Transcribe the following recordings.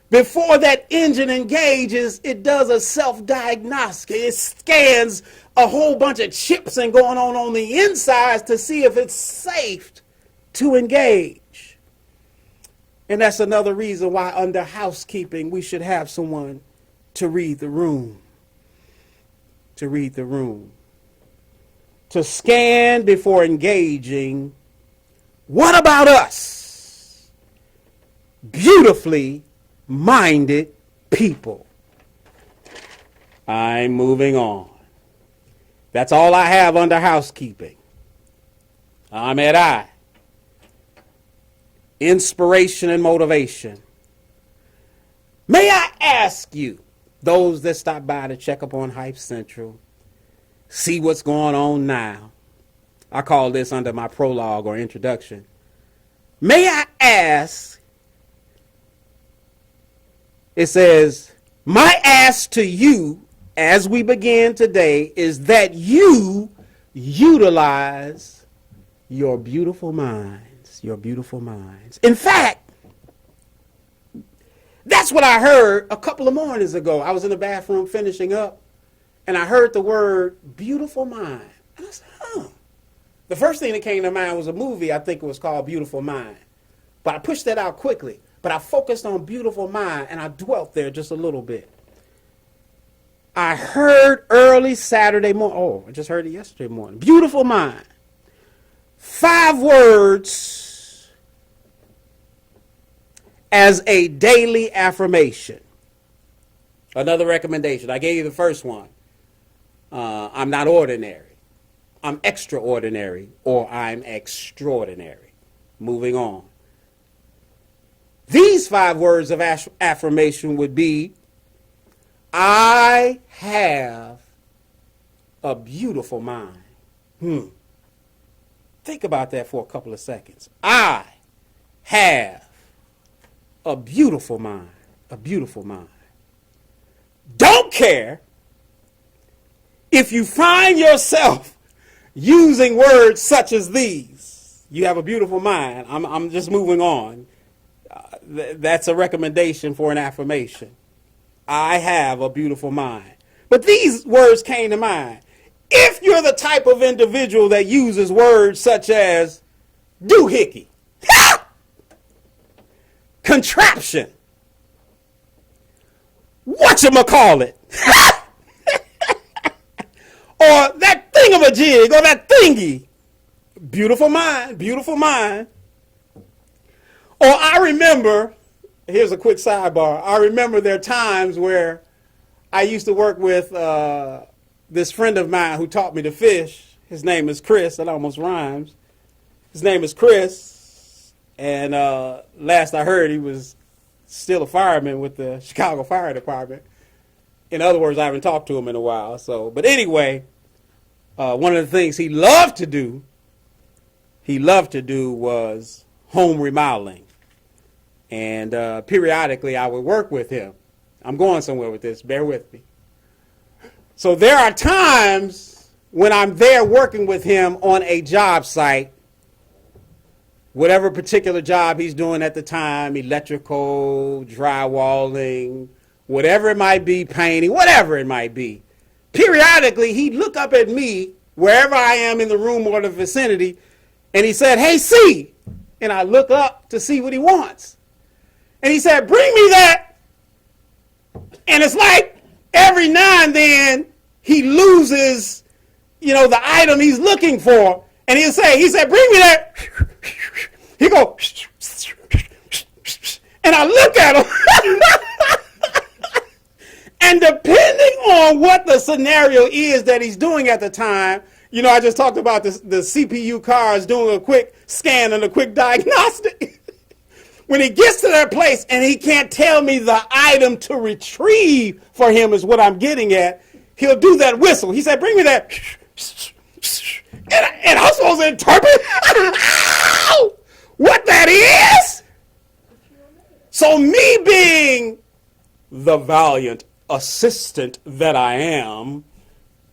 Before that engine engages, it does a self-diagnostic. It scans a whole bunch of chips and going on the insides to see if it's safe to engage. And that's another reason why under housekeeping we should have someone to read the room. To read the room. To scan before engaging. What about us? Beautifully minded people. I'm moving on. That's all I have under housekeeping. I'm at I. Inspiration and motivation. May I ask you, those that stop by to check up on Hype Central, see what's going on now. I call this under my prologue or introduction. May I ask, it says, my ask to you as we begin today is that you utilize your beautiful minds, your beautiful minds. In fact, that's what I heard a couple of mornings ago. I was in the bathroom finishing up, and I heard the word beautiful mind. And I said, The first thing that came to mind was a movie, I think it was called Beautiful Mind. But I pushed that out quickly. But I focused on beautiful mind, and I dwelt there just a little bit. I heard early Saturday morning. I just heard it yesterday morning. Beautiful mind. 5 words as a daily affirmation. Another recommendation. I gave you the first one. I'm not ordinary. I'm extraordinary, or I'm extraordinary. Moving on. These 5 words of affirmation would be, I have a beautiful mind. Think about that for a couple of seconds. I have a beautiful mind. A beautiful mind. Don't care if you find yourself using words such as these. You have a beautiful mind. I'm just moving on. That's a recommendation for an affirmation. I have a beautiful mind. But these words came to mind. If you're the type of individual that uses words such as doohickey, contraption, whatchamacallit, or that thingamajig, or that thingy, beautiful mind, beautiful mind. Or I remember, here's a quick sidebar, I remember there are times where I used to work with this friend of mine who taught me to fish. His name is Chris. That almost rhymes. His name is Chris. And last I heard, he was still a fireman with the Chicago Fire Department. In other words, I haven't talked to him in a while. But anyway, one of the things he loved to do was home remodeling. And periodically I would work with him. I'm going somewhere with this. Bear with me. So there are times when I'm there working with him on a job site, whatever particular job he's doing at the time, electrical, drywalling, whatever it might be, painting, whatever it might be. Periodically, he'd look up at me, wherever I am in the room or the vicinity, and he said, "Hey, C." And I look up to see what he wants. And he said, "Bring me that." And it's like every now and then he loses, the item he's looking for. And he said, "Bring me that." He go, and I look at him. And depending on what the scenario is that he's doing at the time, I just talked about the CPU cars doing a quick scan and a quick diagnostic. When he gets to that place and he can't tell me the item to retrieve for him is what I'm getting at, he'll do that whistle. He said, "Bring me that." And I'm supposed to interpret what that is? So me being the valiant assistant that I am,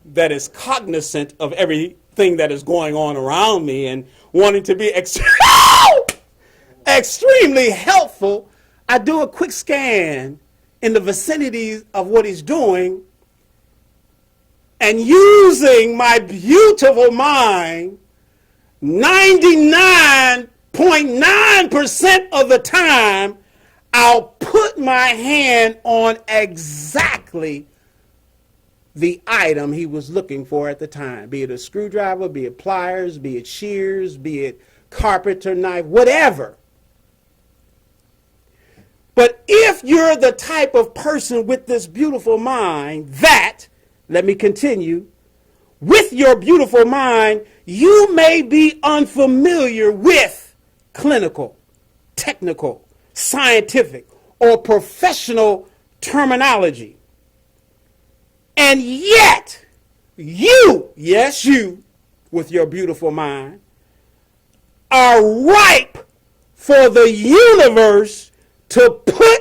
that is cognizant of everything that is going on around me and wanting to be extremely helpful, I do a quick scan in the vicinity of what he's doing, and using my beautiful mind, 99.9% of the time, I'll put my hand on exactly the item he was looking for at the time, be it a screwdriver, be it pliers, be it shears, be it carpenter knife, whatever. But if you're the type of person with this beautiful mind that, let me continue, with your beautiful mind, you may be unfamiliar with clinical, technical, scientific, or professional terminology. And yet, you, yes, you, with your beautiful mind, are ripe for the universe to put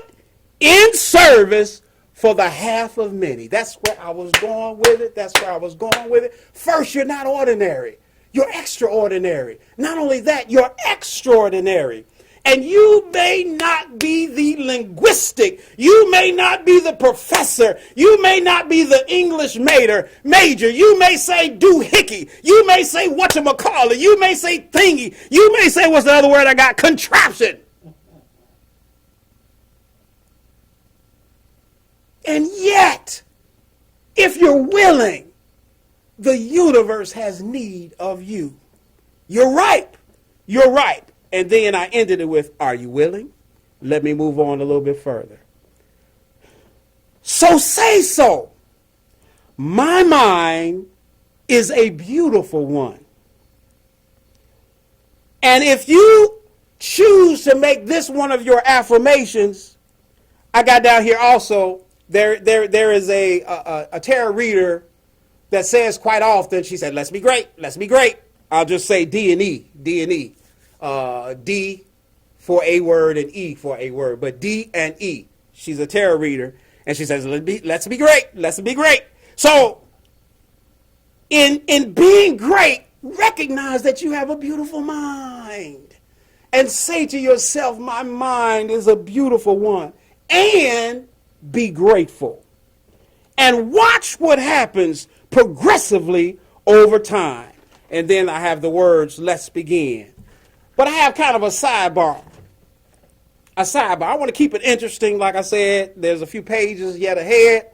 in service for the half of many. That's where I was going with it. First, you're not ordinary. You're extraordinary. Not only that, you're extraordinary. And you may not be the linguistic. You may not be the professor. You may not be the English major. You may say doohickey. You may say whatchamacallit. You may say thingy. You may say, what's the other word I got? Contraption. And yet, if you're willing, the universe has need of you. You're ripe. You're ripe. And then I ended it with, are you willing? Let me move on a little bit further. So say so. My mind is a beautiful one. And if you choose to make this one of your affirmations, I got down here also, there is a tarot reader that says quite often, she said, let's be great, let's be great. I'll just say D and E. D for a word and E for a word, but D and E. She's a tarot reader, and she says, let's be great, let's be great. So, in being great, recognize that you have a beautiful mind, and say to yourself, my mind is a beautiful one, and be grateful, and watch what happens progressively over time. And then I have the words, let's begin. But I have kind of a sidebar. I want to keep it interesting. Like I said, there's a few pages yet ahead.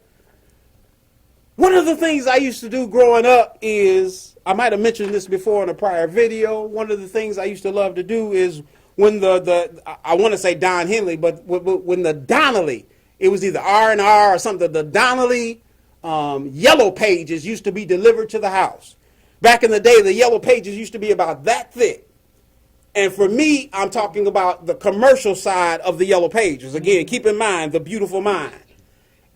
One of the things I used to do growing up is, I might have mentioned this before in a prior video, one of the things I used to love to do is when I want to say Don Henley, but when the Donnelly, it was either R&R or something, the Donnelly yellow pages used to be delivered to the house. Back in the day, the yellow pages used to be about that thick. And for me, I'm talking about the commercial side of the yellow pages. Again, keep in mind, the beautiful mind.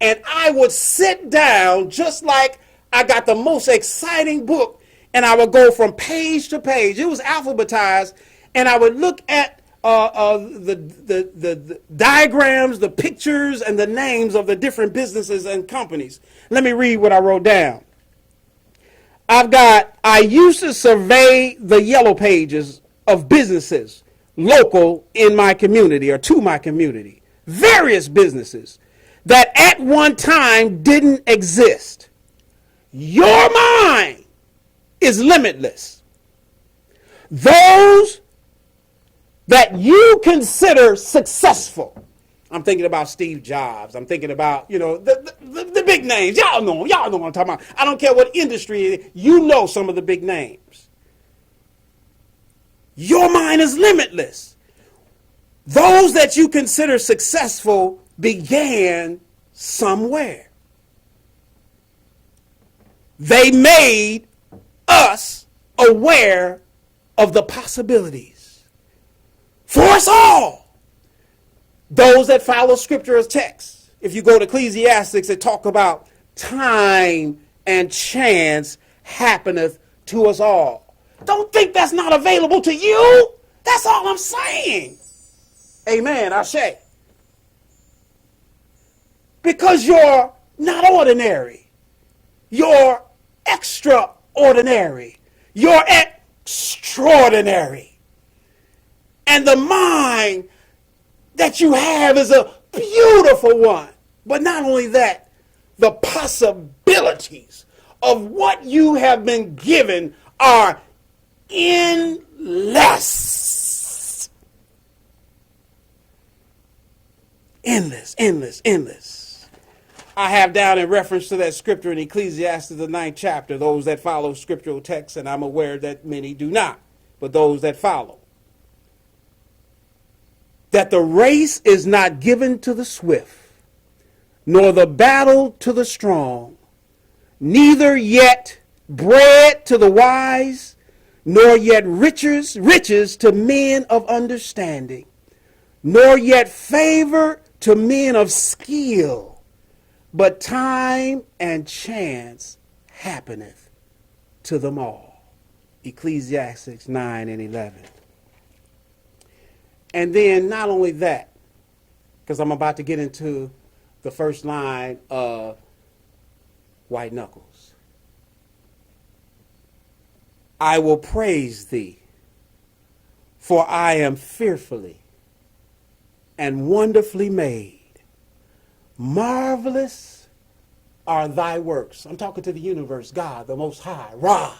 And I would sit down just like I got the most exciting book, and I would go from page to page. It was alphabetized, and I would look at the diagrams, the pictures, and the names of the different businesses and companies. Let me read what I wrote down. I used to survey the yellow pages of businesses local in my community or to my community. Various businesses that at one time didn't exist. Your mind is limitless. Those that you consider successful. I'm thinking about Steve Jobs. I'm thinking about, the big names. Y'all know what I'm talking about. I don't care what industry it is. You know some of the big names. Your mind is limitless. Those that you consider successful began somewhere. They made us aware of the possibilities for us all. Those that follow scripture as text. If you go to Ecclesiastics, it talk about time and chance happeneth to us all. Don't think that's not available to you. That's all I'm saying. Amen, Ashe. Because you're not ordinary. You're extraordinary. You're extraordinary. And the mind that you have is a beautiful one. But not only that, the possibilities of what you have been given are endless. Endless, endless, endless. I have down in reference to that scripture in Ecclesiastes, the 9th chapter, those that follow scriptural texts, and I'm aware that many do not, but those that follow, that the race is not given to the swift, nor the battle to the strong, neither yet bread to the wise, nor yet riches to men of understanding, nor yet favor to men of skill, but time and chance happeneth to them all. Ecclesiastes 9 and 11. And then not only that, because I'm about to get into the first line of White Knuckles. I will praise thee, for I am fearfully and wonderfully made. Marvelous are thy works. I'm talking to the universe, God, the Most High, Ra,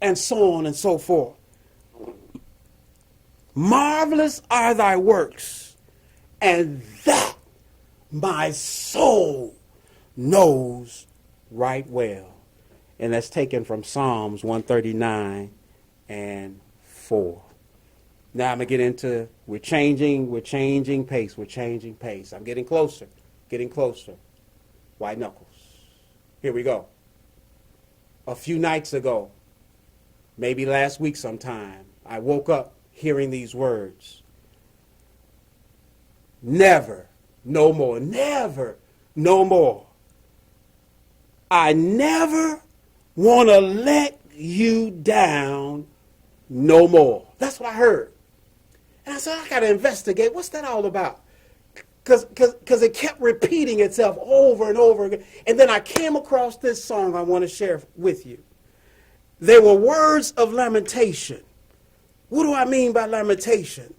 and so on and so forth. Marvelous are thy works, and that my soul knows right well. And that's taken from Psalms 139 and 4. Now I'm going to get into, we're changing pace. I'm getting closer. White Knuckles. Here we go. A few nights ago, maybe last week sometime, I woke up hearing these words. Never, no more. Never, no more. I never want to let you down no more. That's what I heard. And I said, I got to investigate. What's that all about? Because it kept repeating itself over and over again. And then I came across this song I want to share with you. They were words of lamentation. What do I mean by lamentation?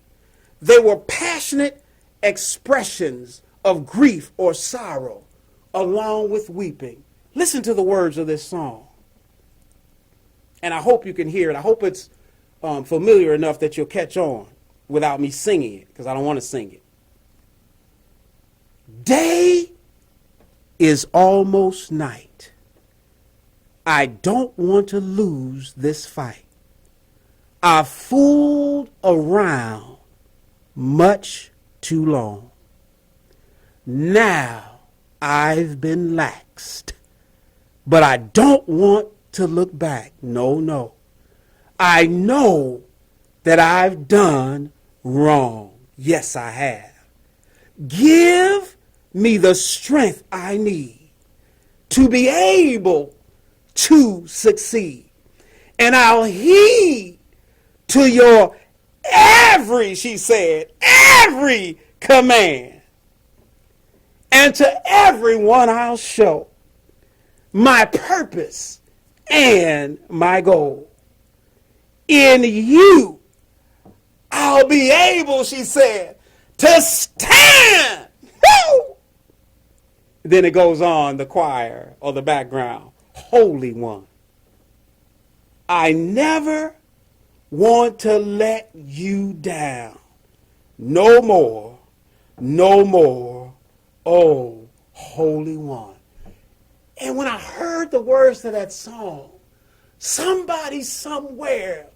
They were passionate expressions of grief or sorrow, along with weeping. Listen to the words of this song. And I hope you can hear it. I hope it's familiar enough that you'll catch on without me singing it, because I don't want to sing it. Day is almost night. I don't want to lose this fight. I fooled around much too long. Now I've been laxed, but I don't want to look back. No. I know that I've done wrong. Yes, I have. Give me the strength I need to be able to succeed. And I'll heed to your every command. And to everyone I'll show my purpose and my goal. In you, I'll be able, she said, to stand. Woo! Then it goes on, the choir or the background. Holy One, I never want to let you down. No more, oh, Holy One. And when I heard the words to that song, somebody somewhere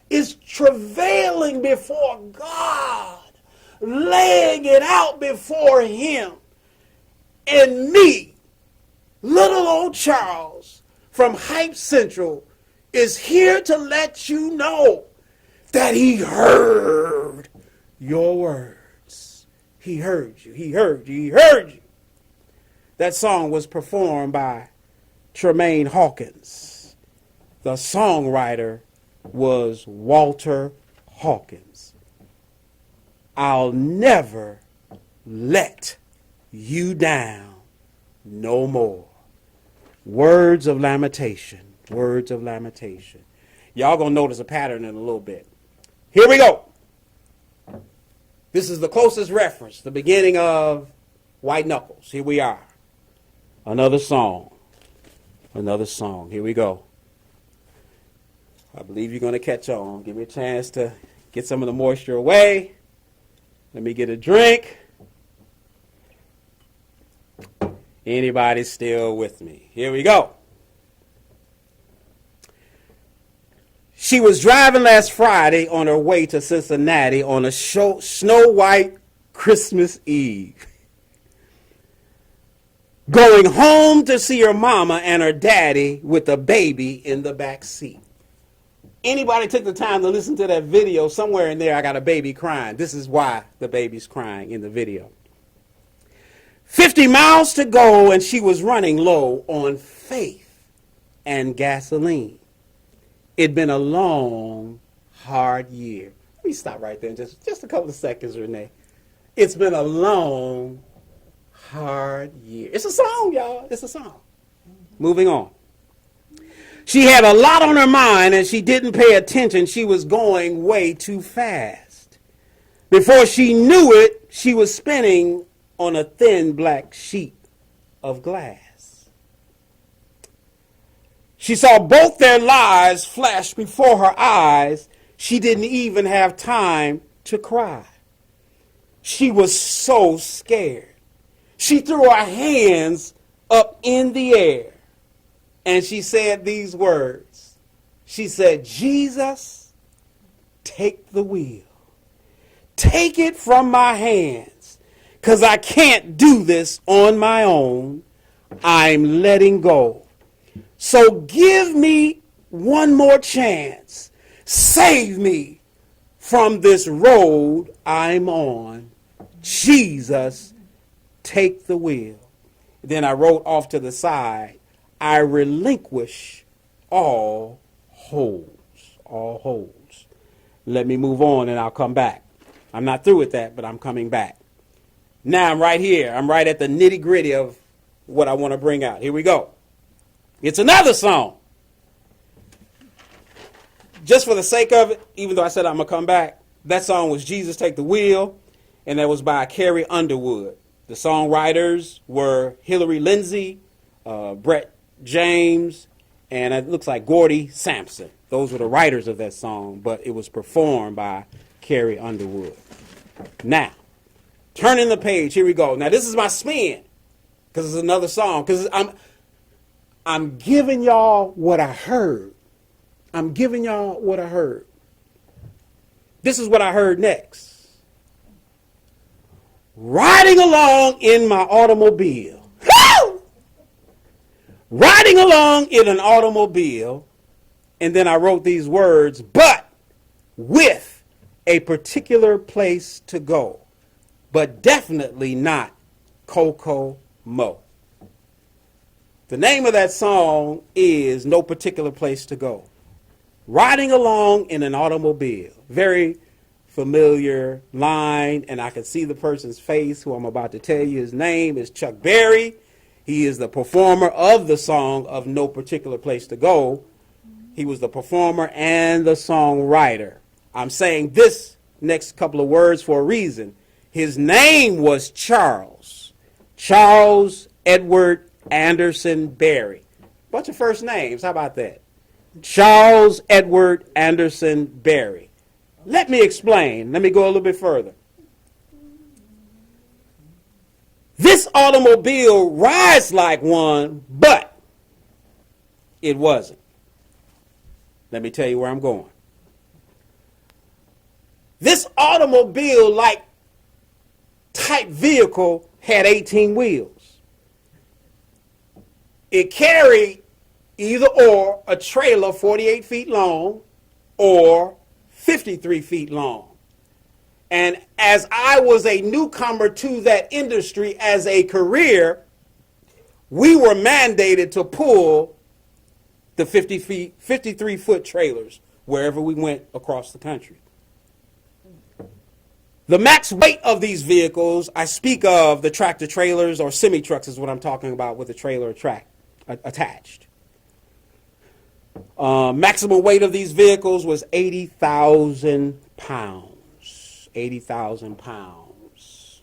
is travailing before God, laying it out before him. And me, little old Charles from Hype Central, is here to let you know that he heard your words. He heard you. That song was performed by Tremaine Hawkins. The songwriter was Walter Hawkins. I'll never let you down no more. Words of lamentation. Y'all gonna notice a pattern in a little bit. Here we go. This is the closest reference, the beginning of White Knuckles. Here we are. Another song. Another song. Here we go. I believe you're going to catch on. Give me a chance to get some of the moisture away. Let me get a drink. Anybody still with me? Here we go. She was driving last Friday on her way to Cincinnati on a snow white Christmas Eve. Going home to see her mama and her daddy with a baby in the back seat. Anybody took the time to listen to that video, somewhere in there I got a baby crying. This is why the baby's crying in the video. 50 miles to go and she was running low on faith and gasoline. It'd been a long, hard year. Let me stop right there just a couple of seconds, Renee. It's been a long, hard year. It's a song, y'all. It's a song. Moving on. She had a lot on her mind and she didn't pay attention. She was going way too fast. Before she knew it, she was spinning on a thin black sheet of glass. She saw both their lives flash before her eyes. She didn't even have time to cry. She was so scared. She threw her hands up in the air and she said these words. She said, Jesus, take the wheel. Take it from my hands, because I can't do this on my own. I'm letting go. So give me one more chance. Save me from this road I'm on. Jesus, take the wheel. Then I wrote off to the side, I relinquish all holds. All holds. Let me move on and I'll come back. I'm not through with that, but I'm coming back. Now I'm right here. I'm right at the nitty gritty of what I want to bring out. Here we go. It's another song. Just for the sake of it, even though I said I'm going to come back, that song was Jesus Take the Wheel, and that was by Carrie Underwood. The songwriters were Hillary Lindsey, Brett James, and it looks like Gordy Sampson. Those were the writers of that song, but it was performed by Carrie Underwood. Now, turning the page, here we go. Now, this is my spin, because it's another song, because I'm giving y'all what I heard. I'm giving y'all what I heard. This is what I heard next. Riding along in my automobile. Riding along in an automobile, and then I wrote these words, but with a particular place to go, but definitely not Coco Mo. The name of that song is No Particular Place to Go. Riding along in an automobile. Very familiar line, and I can see the person's face who I'm about to tell you. His name is Chuck Berry. He is the performer of the song of No Particular Place to Go. He was the performer and the songwriter. I'm saying this next couple of words for a reason. His name was Charles Edward Anderson Berry. Bunch of first names. How about that? Charles Edward Anderson Berry. Let me explain. Let me go a little bit further. This automobile rides like one, but it wasn't. Let me tell you where I'm going. This automobile-like type vehicle had 18 wheels. It carried either or a trailer 48 feet long or 53 feet long. And as I was a newcomer to that industry as a career, we were mandated to pull the 53-foot trailers wherever we went across the country. The max weight of these vehicles, I speak of the tractor trailers or semi-trucks is what I'm talking about with the trailer attached. Maximum weight of these vehicles was 80,000 pounds. 80,000 pounds.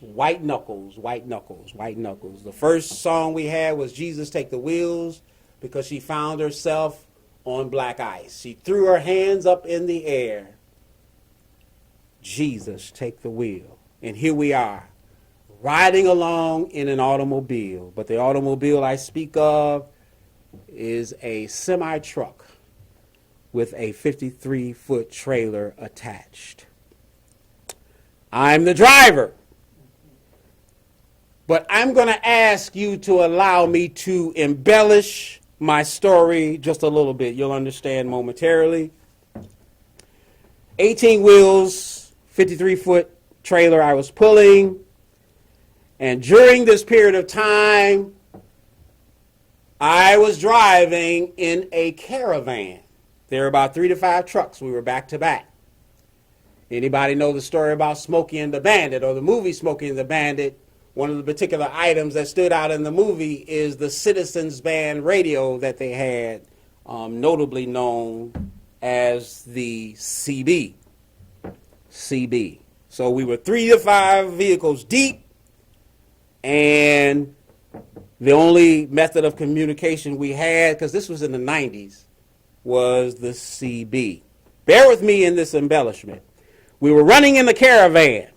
White knuckles, white knuckles, white knuckles. The first song we had was Jesus Take the Wheels, because she found herself on black ice. She threw her hands up in the air. Jesus, take the wheel. And here we are, riding along in an automobile. But the automobile I speak of is a semi-truck with a 53-foot trailer attached. I'm the driver. But I'm going to ask you to allow me to embellish my story just a little bit. You'll understand momentarily. 18 wheels, 53-foot trailer I was pulling. And during this period of time, I was driving in a caravan. There were about 3 to 5 trucks. We were back to back. Anybody know the story about Smokey and the Bandit, or the movie Smokey and the Bandit? One of the particular items that stood out in the movie is the Citizens Band radio that they had, notably known as the CB. CB. So we were 3 to 5 vehicles deep, and the only method of communication we had, because this was in the 90s, was the CB. Bear with me in this embellishment. We were running in the caravan.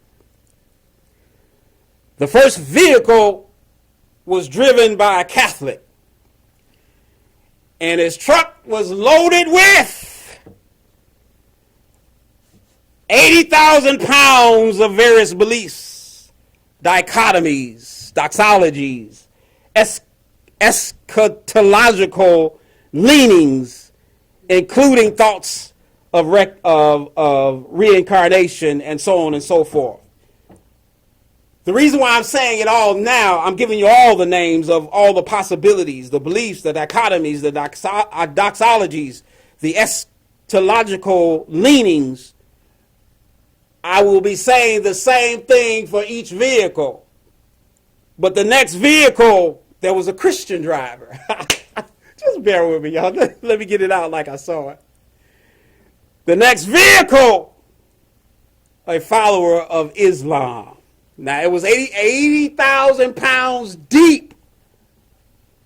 The first vehicle was driven by a Catholic, and his truck was loaded with 80,000 pounds of various beliefs, dichotomies, doxologies, eschatological leanings, including thoughts of reincarnation and so on and so forth. The reason why I'm saying it all now, I'm giving you all the names of all the possibilities, the beliefs, the dichotomies, the doxologies, the eschatological leanings. I will be saying the same thing for each vehicle. But the next vehicle, there was a Christian driver. Just bear with me, y'all. Let me get it out like I saw it. The next vehicle, a follower of Islam. Now, it was 80,000 pounds deep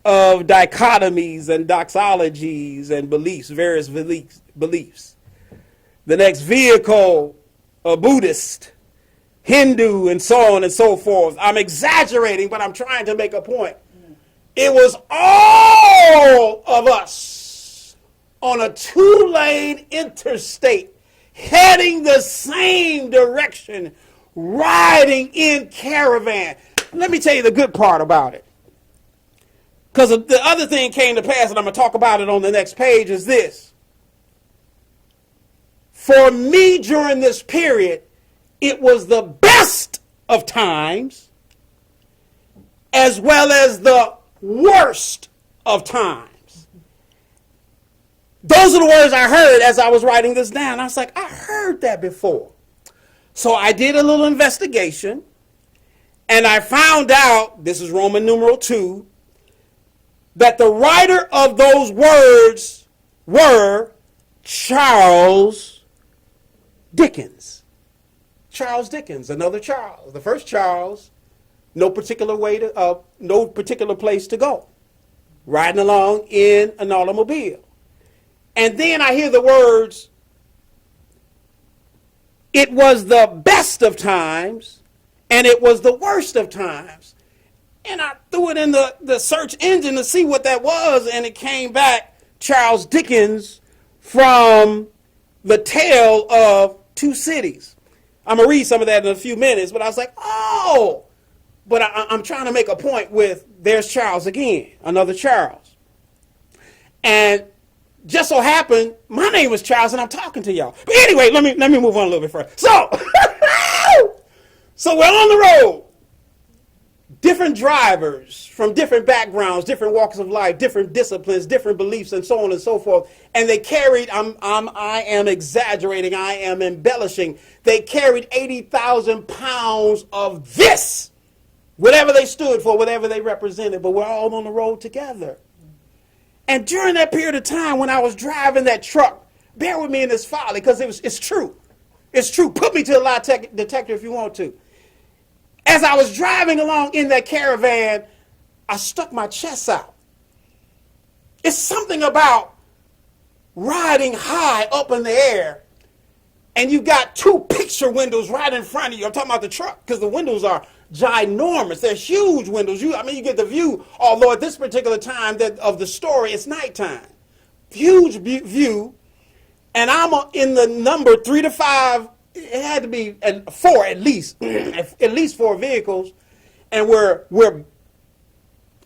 of dichotomies and doxologies and beliefs, various beliefs. The next vehicle, a Buddhist, Hindu, and so on and so forth. I'm exaggerating, but I'm trying to make a point. It was all of us on a 2-lane interstate heading the same direction, riding in caravan. Let me tell you the good part about it. Because the other thing came to pass, and I'm going to talk about it on the next page, is this. For me, during this period, it was the best of times as well as the worst of times. Those are the words I heard as I was writing this down. I was like, I heard that before. So I did a little investigation, and I found out, this is Roman numeral 2, that the writer of those words were Charles Dickens. Charles Dickens, another Charles. The first Charles, no particular place to go, riding along in an automobile. And then I hear the words, it was the best of times, and it was the worst of times. And I threw it in the search engine to see what that was, and it came back, Charles Dickens, from The Tale of Two Cities. I'm going to read some of that in a few minutes, but I was like, oh, but I'm trying to make a point with, there's Charles again, another Charles. And just so happened, my name was Charles, and I'm talking to y'all. But anyway, let me move on a little bit further. So we're on the road. Different drivers from different backgrounds, different walks of life, different disciplines, different beliefs, and so on and so forth. And they carried, I am exaggerating, I am embellishing. They carried 80,000 pounds of this, whatever they stood for, whatever they represented. But we're all on the road together. And during that period of time when I was driving that truck, bear with me in this folly, because it's true. It's true. Put me to a lie detector if you want to. As I was driving along in that caravan, I stuck my chest out. It's something about riding high up in the air, and you got two picture windows right in front of you. I'm talking about the truck, because the windows are ginormous. They're huge windows. You get the view, although at this particular time of the story, it's nighttime. Huge view, and I'm in the number 3 to 5. It had to be 4 at least, at least 4 vehicles, and we're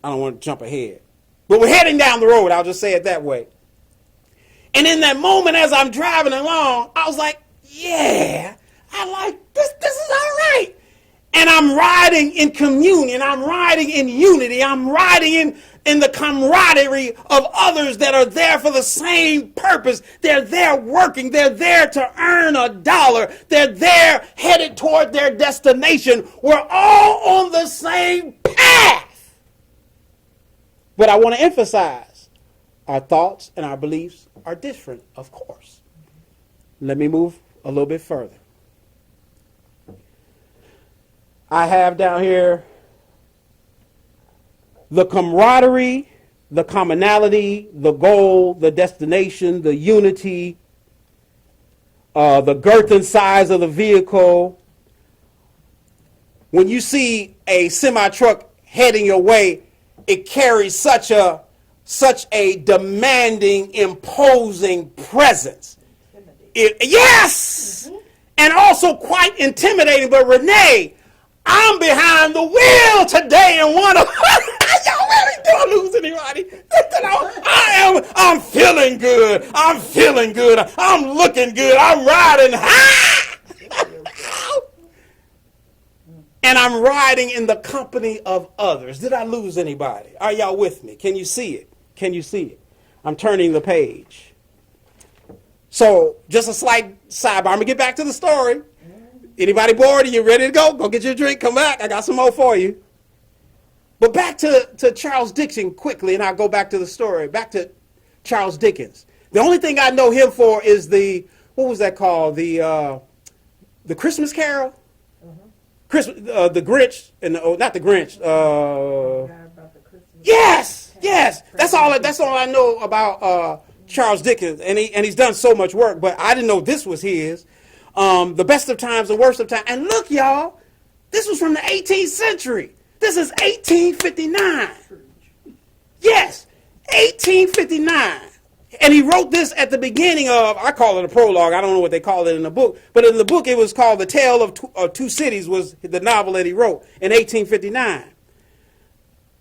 I don't want to jump ahead, but we're heading down the road. I'll just say it that way. And in that moment, as I'm driving along, I was like, yeah, I like this. This is all right. And I'm riding in communion. I'm riding in unity. I'm riding in the camaraderie of others that are there for the same purpose. They're there working. They're there to earn a dollar. They're there headed toward their destination. We're all on the same path. But I want to emphasize, our thoughts and our beliefs are different, of course. Let me move a little bit further. I have down here the camaraderie, the commonality, the goal, the destination, the unity, the girth and size of the vehicle. When you see a semi-truck heading your way, it carries such a demanding, imposing presence. Yes! Mm-hmm. And also quite intimidating. But Renee, I'm behind the wheel today and one of y'all really don't lose anybody. I'm feeling good. I'm feeling good. I'm looking good. I'm riding high. And I'm riding in the company of others. Did I lose anybody? Are y'all with me? Can you see it? Can you see it? I'm turning the page. So, just a slight sidebar. I'm going to get back to the story. Anybody bored? Are you ready to go? Go get your drink. Come back. I got some more for you. But back to Charles Dickens quickly, and I'll go back to the story. Back to Charles Dickens. The only thing I know him for is what was that called? The Christmas Carol? The Grinch, not the Grinch. Yes. That's all I know about Charles Dickens, and he's done so much work. But I didn't know this was his. The Best of Times, the Worst of Times. And look, y'all, this was from the 18th century. This is 1859. Yes, 1859. And he wrote this at the beginning of, I call it a prologue. I don't know what they call it in the book. But in the book, it was called The Tale of Two Cities, was the novel that he wrote in 1859.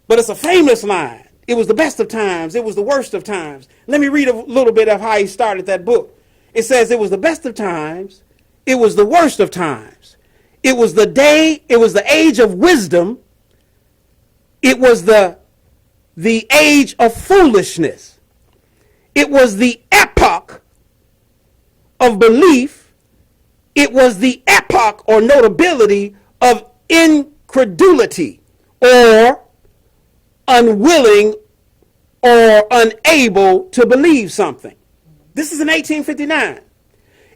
But it's a famous line. It was the best of times. It was the worst of times. Let me read a little bit of how he started that book. It says, it was the best of times. It was the worst of times. It was the age of wisdom. It was the age of foolishness. It was the epoch of belief. It was the epoch or notability of incredulity or unwilling or unable to believe something. This is in 1859.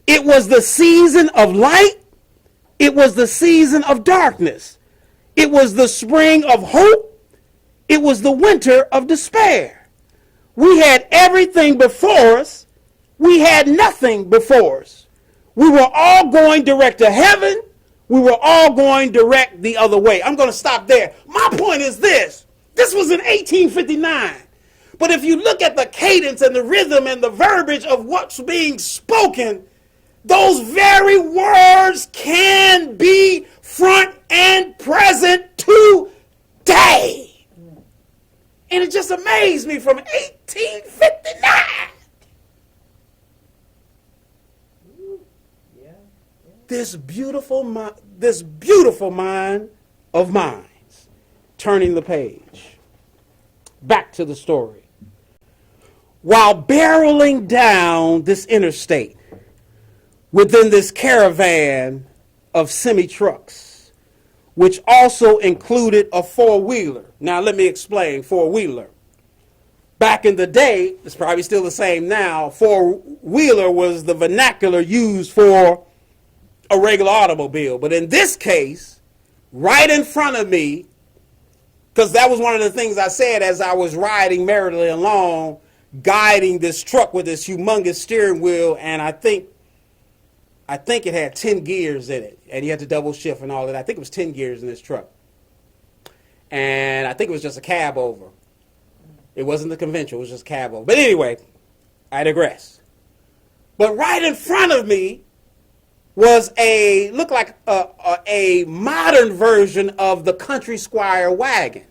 It was the season of light. It was the season of darkness. It was the spring of hope. It was the winter of despair. We had everything before us. We had nothing before us. We were all going direct to heaven. We were all going direct the other way. I'm going to stop there. My point is this. This was in 1859. But if you look at the cadence and the rhythm and the verbiage of what's being spoken, those very words can be front and present today. And it just amazed me from 1859. This beautiful mind of minds. Turning the page. Back to the story. While barreling down this interstate within this caravan of semi-trucks, which also included a four-wheeler. Now, let me explain four-wheeler. Back in the day, it's probably still the same now, four-wheeler was the vernacular used for a regular automobile. But in this case, right in front of me, because that was one of the things I said as I was riding merrily along, guiding this truck with this humongous steering wheel, and I think it had 10 gears in it, and you had to double shift and all that. I think it was 10 gears in this truck. And I think it was just a cab over. It wasn't the conventional, it was just a cab over. But anyway, I digress. But right in front of me was looked like a modern version of the Country Squire wagon.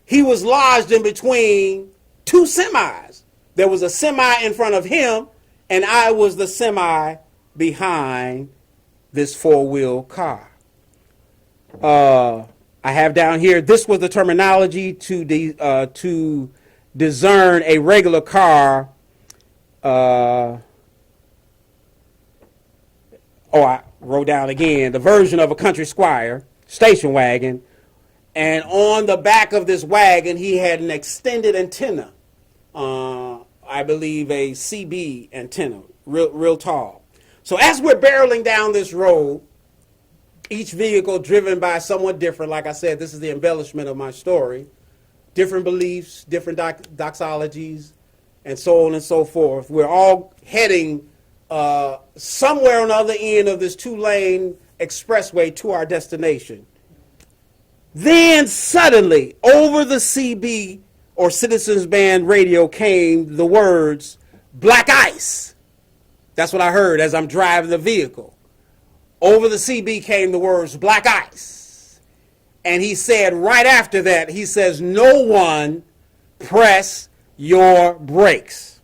He was lodged in between two semis. There was a semi in front of him, and I was the semi behind this four-wheel car. I have down here, this was the terminology to discern a regular car. I wrote down again, the version of a Country Squire station wagon. And on the back of this wagon, he had an extended antenna. I believe a CB antenna, real tall. So as we're barreling down this road, each vehicle driven by someone different, like I said, this is the embellishment of my story, different beliefs, different doxologies, and so on and so forth. We're all heading somewhere on the other end of this two-lane expressway to our destination. Then suddenly, over the CB or Citizens Band radio came the words, "Black Ice." That's what I heard as I'm driving the vehicle. Over the CB came the words, "Black Ice." And he said right after that, he says, "No one press your brakes."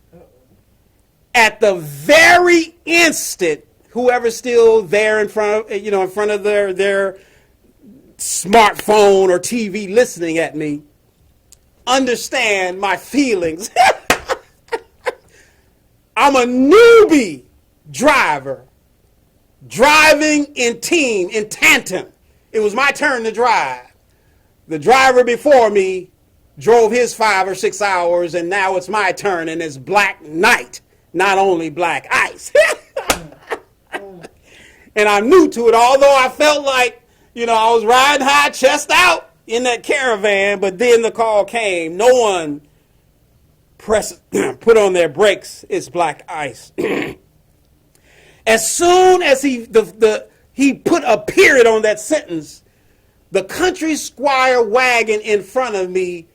At the very instant, whoever's still there in front of their smartphone or TV listening at me, understand my feelings. I'm a newbie driver, driving in tandem. It was my turn to drive. The driver before me drove his 5 or 6 hours, and now it's my turn, and it's black night, not only black ice. And I'm new to it, although I felt like, I was riding high, chest out in that caravan, but then the call came. No one put on their brakes. It's black ice. As soon as he put a period on that sentence, the Country Squire wagon in front of me,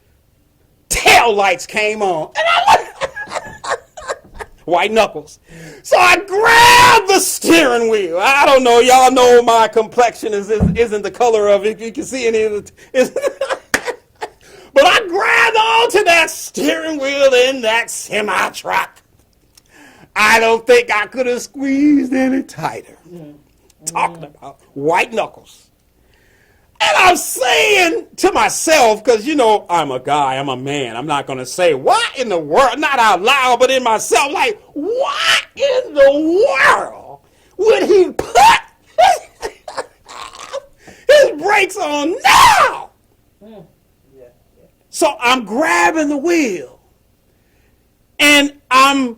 tail lights came on. And white knuckles. So I grabbed the steering wheel. I don't know. Y'all know my complexion isn't the color of it. You can see any of it. But I grabbed onto that steering wheel in that semi-truck. I don't think I could have squeezed any tighter. Talking about white knuckles. And I'm saying to myself, because, I'm a guy, I'm a man. I'm not going to say, what in the world? Not out loud, but in myself, like, what in the world would he put his brakes on now? So I'm grabbing the wheel. And I'm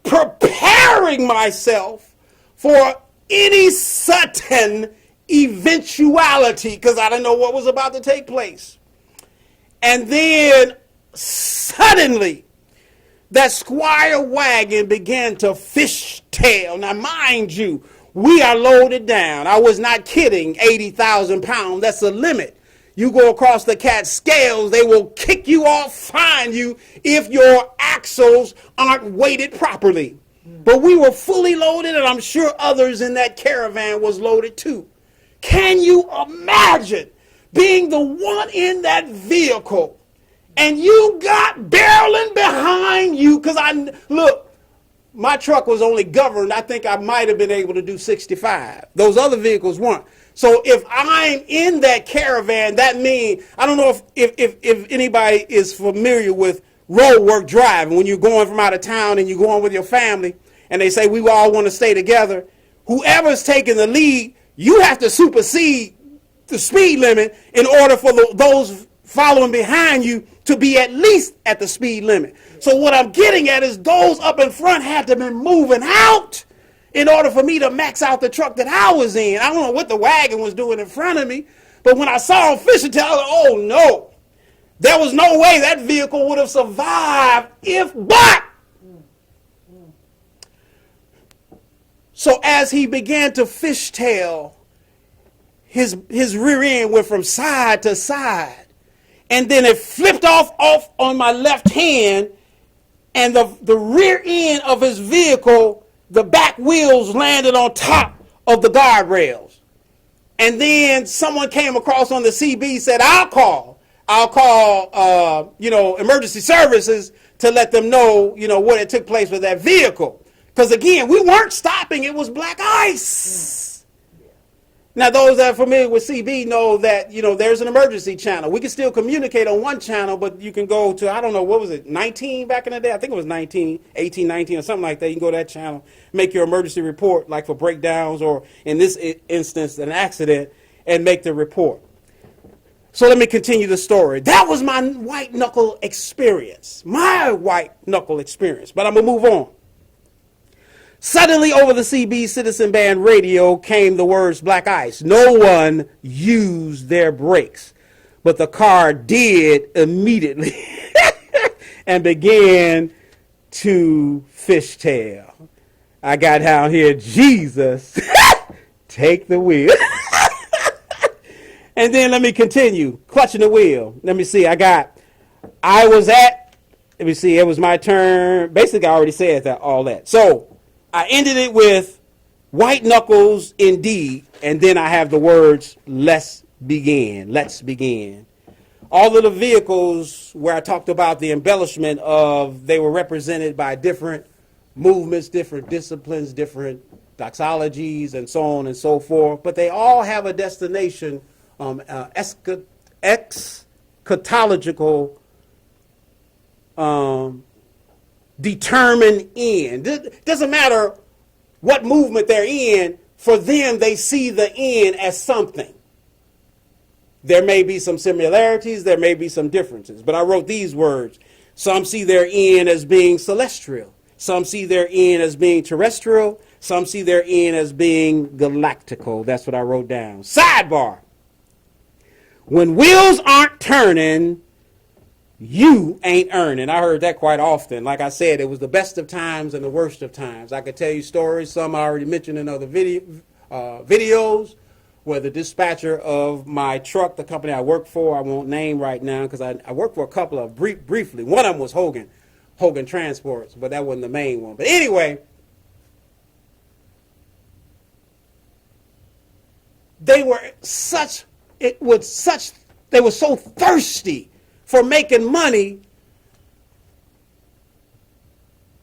preparing myself for any sudden eventuality, because I didn't know what was about to take place. And then suddenly that Squire wagon began to fishtail. Now mind you, we are loaded down. I was not kidding. 80,000 pounds, that's the limit. You go across the cat's scales, they will kick you off, fine you if your axles aren't weighted properly. But we were fully loaded, and I'm sure others in that caravan was loaded too. Can you imagine being the one in that vehicle and you got barreling behind you? Because my truck was only governed, I think I might have been able to do 65. Those other vehicles weren't. So if I'm in that caravan, that means, I don't know if anybody is familiar with road work driving. When you're going from out of town and you're going with your family and they say we all want to stay together, whoever's taking the lead, you have to supersede the speed limit in order for those following behind you to be at least at the speed limit. So what I'm getting at is those up in front had to be moving out in order for me to max out the truck that I was in. I don't know what the wagon was doing in front of me, but when I saw him fishing tail, I was like, oh no. There was no way that vehicle would have survived if but. So as he began to fishtail, his rear end went from side to side. And then it flipped off on my left hand, and the rear end of his vehicle, the back wheels landed on top of the guardrails. And then someone came across on the CB, said, I'll call emergency services to let them know, what had took place with that vehicle. Because again, we weren't stopping. It was black ice. Now, those that are familiar with CB know that, there's an emergency channel. We can still communicate on one channel, but you can go to, I don't know, what was it, 19 back in the day? I think it was 18, 19 or something like that. You can go to that channel, make your emergency report, like for breakdowns or, in this instance, an accident, and make the report. So let me continue the story. That was my white knuckle experience. But I'm going to move on. Suddenly, over the CB Citizen Band radio came the words black ice. No one used their brakes, but the car did immediately and began to fishtail. I got down here, Jesus, take the wheel. And then let me continue, clutching the wheel. Let me see, it was my turn. Basically, I already said all that. So, I ended it with white knuckles indeed, and then I have the words, let's begin. All of the vehicles where I talked about the embellishment of, they were represented by different movements, different disciplines, different doxologies, and so on and so forth, but they all have a destination, eschatological determined end. It doesn't matter what movement they're in. For them, they see the end as something. There may be some similarities, there may be some differences, but I wrote these words. Some see their end as being celestial. Some see their end as being terrestrial. Some see their end as being galactical. That's what I wrote down. Sidebar. When wheels aren't turning, you ain't earning. I heard that quite often. Like I said, it was the best of times and the worst of times. I could tell you stories, some I already mentioned in other videos, where the dispatcher of my truck, the company I work for, I won't name right now because I worked for a couple of briefly. One of them was Hogan Transports, but that wasn't the main one. But anyway, they were so thirsty for making money.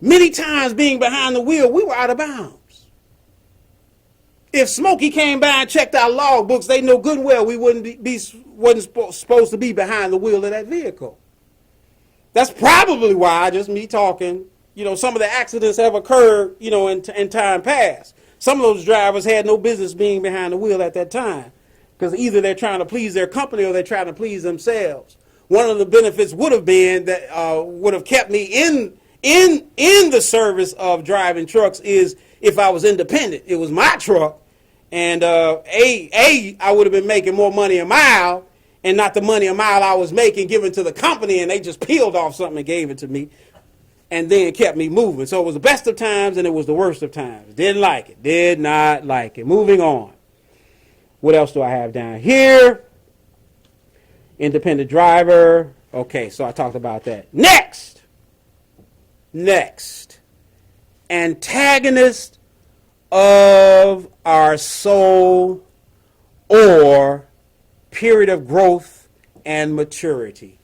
Many times being behind the wheel, we were out of bounds. If Smokey came by and checked our logbooks, they knew good and well we wasn't supposed to be behind the wheel of that vehicle. That's probably why, just me talking, some of the accidents have occurred, in time past. Some of those drivers had no business being behind the wheel at that time, because either they're trying to please their company or they're trying to please themselves. One of the benefits would have been that would have kept me in the service of driving trucks is if I was independent. It was my truck, and I would have been making more money a mile, and not the money a mile I was making given to the company, and they just peeled off something and gave it to me, and then kept me moving. So it was the best of times and it was the worst of times. Didn't like it. Did not like it. Moving on. What else do I have down here? Independent driver. Okay, so I talked about that. Next. Antagonist of our soul or period of growth and maturity.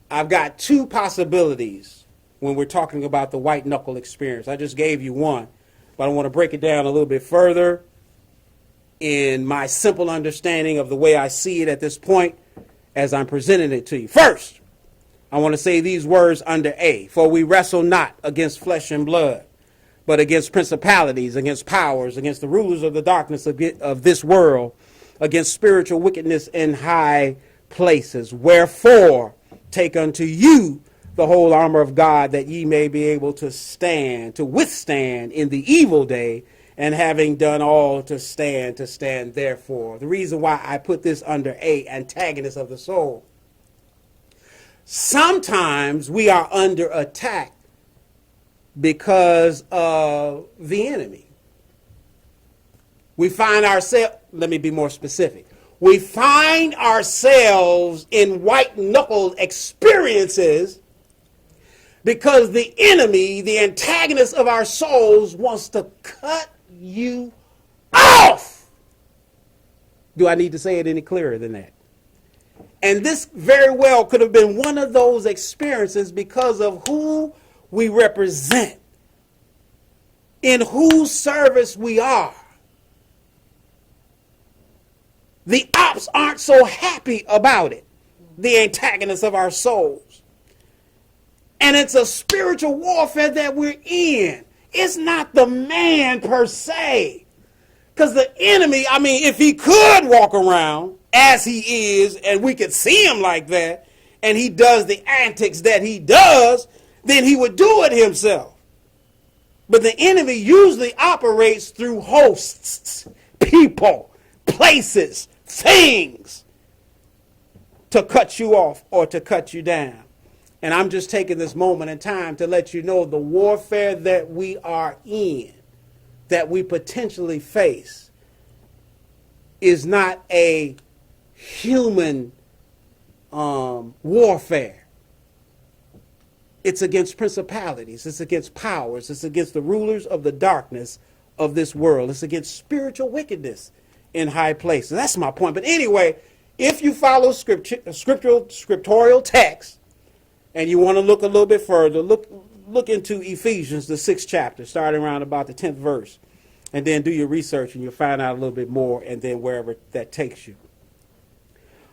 I've got two possibilities when we're talking about the white knuckle experience. I just gave you one, but I want to break it down a little bit further in my simple understanding of the way I see it at this point as I'm presenting it to you. First, I want to say these words under A. For we wrestle not against flesh and blood, but against principalities, against powers, against the rulers of the darkness of this world, against spiritual wickedness in high places. Wherefore, take unto you the whole armor of God, that ye may be able to withstand in the evil day, And having done all to stand therefore. The reason why I put this under A, antagonist of the soul. Sometimes we are under attack because of the enemy. We find ourselves, let me be more specific. We find ourselves in white knuckle experiences because the enemy, the antagonist of our souls, wants to cut you off. Do I need to say it any clearer than that? And this very well could have been one of those experiences because of who we represent, in whose service we are. The ops aren't so happy about it, the antagonists of our souls. And it's a spiritual warfare that we're in. It's not the man per se. Because the enemy, I mean, if he could walk around as he is, and we could see him like that, and he does the antics that he does, then he would do it himself. But the enemy usually operates through hosts, people, places, things, to cut you off or to cut you down. And I'm just taking this moment in time to let you know the warfare that we are in, that we potentially face, is not a human warfare. It's against principalities. It's against powers. It's against the rulers of the darkness of this world. It's against spiritual wickedness in high places. That's my point. But anyway, if you follow scriptorial text and you want to look a little bit further, look into Ephesians, the 6th chapter, starting around about the 10th verse, and then do your research and you'll find out a little bit more, and then wherever that takes you.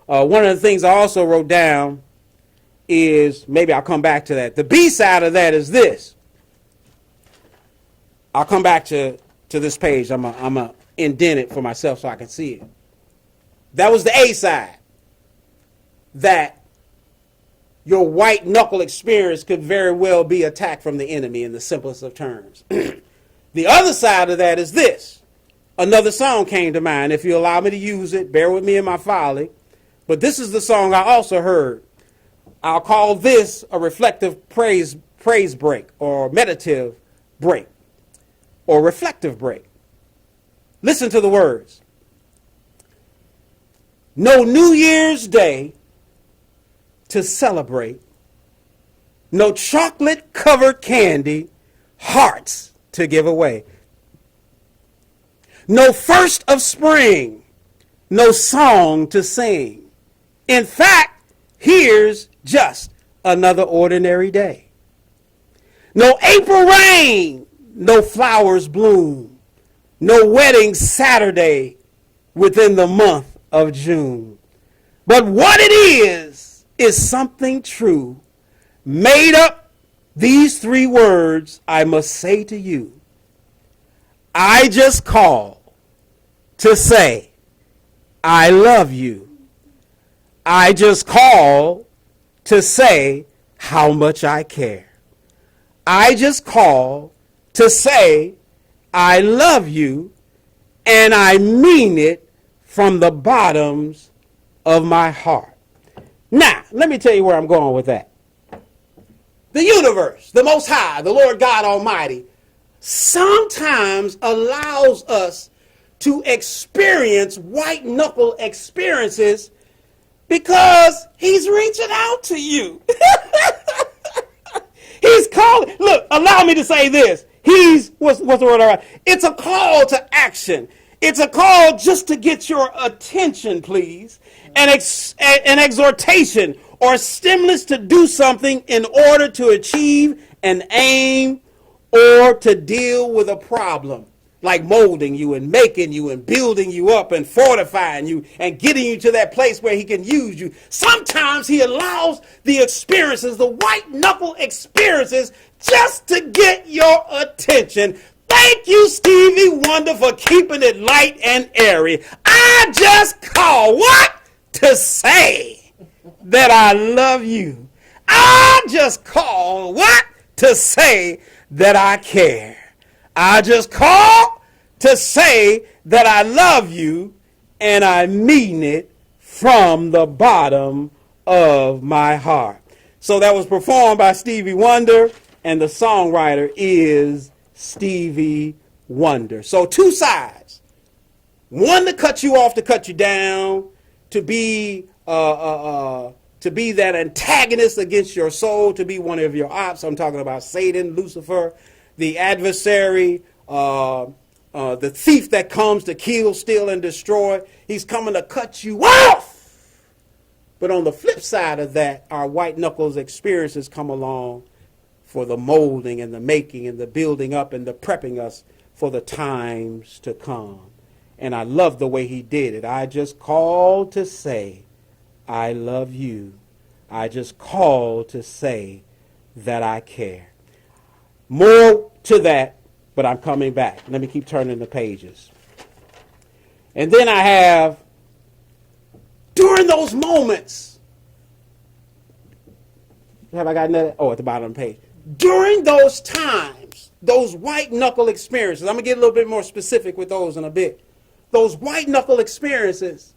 One of the things I also wrote down is, maybe I'll come back to that. The B side of that is this. I'll come back to this page. I'm a indent it for myself so I can see it. That was the A side. That your white knuckle experience could very well be attacked from the enemy in the simplest of terms. The other side of that is this. Another song came to mind. If you allow me to use it, bear with me in my folly. But this is the song I also heard. I'll call this a reflective praise break, or meditative break, or reflective break. Listen to the words. No New Year's Day to celebrate. No chocolate-covered candy, hearts to give away. No first of spring, no song to sing. In fact, here's just another ordinary day. No April rain, no flowers bloom. No wedding Saturday within the month of June. But what it is something true. Made up these 3 words I must say to you. I just call to say I love you. I just call to say how much I care. I just call to say I love you, and I mean it from the bottoms of my heart. Now, let me tell you where I'm going with that. The universe, the Most High, the Lord God Almighty, sometimes allows us to experience white knuckle experiences because he's reaching out to you. He's calling. Look, allow me to say this. What's the word? It's a call to action. It's a call just to get your attention, please. An exhortation or stimulus to do something in order to achieve an aim or to deal with a problem. Like molding you and making you and building you up and fortifying you and getting you to that place where he can use you. Sometimes he allows the experiences, the white knuckle experiences, just to get your attention. Thank you, Stevie Wonder, for keeping it light and airy. I just call what? To say that I love you. I just call what? To say that I care. I just call to say that I love you, and I mean it from the bottom of my heart. So that was performed by Stevie Wonder, and the songwriter is Stevie Wonder. So two sides. One to cut you off, to cut you down, to be that antagonist against your soul, to be one of your ops. I'm talking about Satan, Lucifer, the adversary, the thief that comes to kill, steal, and destroy. He's coming to cut you off. But on the flip side of that, our white knuckles experiences come along for the molding and the making and the building up and the prepping us for the times to come. And I love the way he did it. I just called to say, I love you. I just called to say that I care. More to that, but I'm coming back. Let me keep turning the pages. And then I have, during those moments, have I got another? Oh, at the bottom of the page. During those times, those white knuckle experiences, I'm going to get a little bit more specific with those in a bit. Those white knuckle experiences,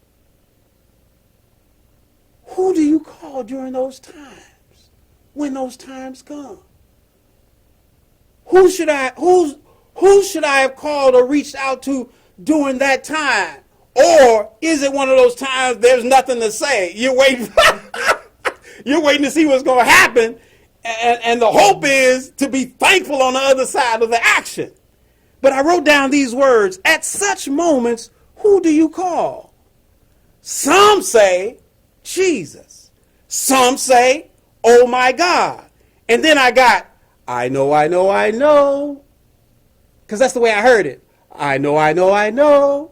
who do you call during those times? When those times come? Who should I have called or reached out to during that time? Or is it one of those times there's nothing to say? You're waiting you're waiting to see what's going to happen, and the hope is to be thankful on the other side of the action. But I wrote down these words. At such moments, who do you call? Some say Jesus. Some say, oh my God. And then I got, I know. Because that's the way I heard it. I know.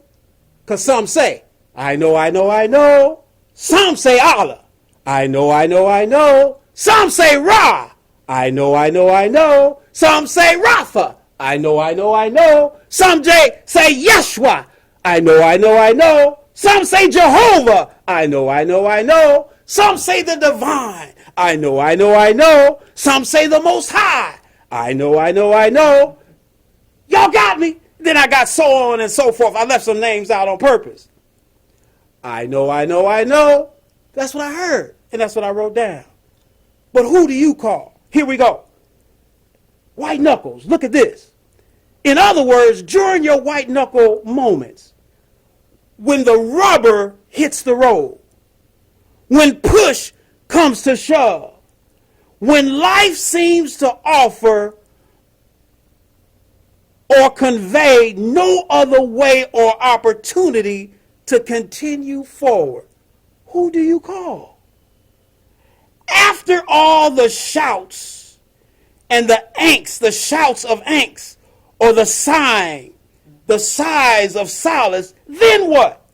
Because some say, I know. Some say Allah. I know. Some say Ra. I know. Some say Rapha. I know. Some say Yeshua. I know. Some say Jehovah. I know. Some say the divine. I know. Some say the most high. I know. Y'all got me? Then I got so on and so forth. I left some names out on purpose. I know. That's what I heard. And that's what I wrote down. But who do you call? Here we go. White knuckles. Look at this. In other words, during your white knuckle moments, when the rubber hits the road, when push comes to shove, when life seems to offer or convey no other way or opportunity to continue forward, who do you call? After all the shouts and the angst, the shouts of angst, or the sighing, the sighs of solace, then what?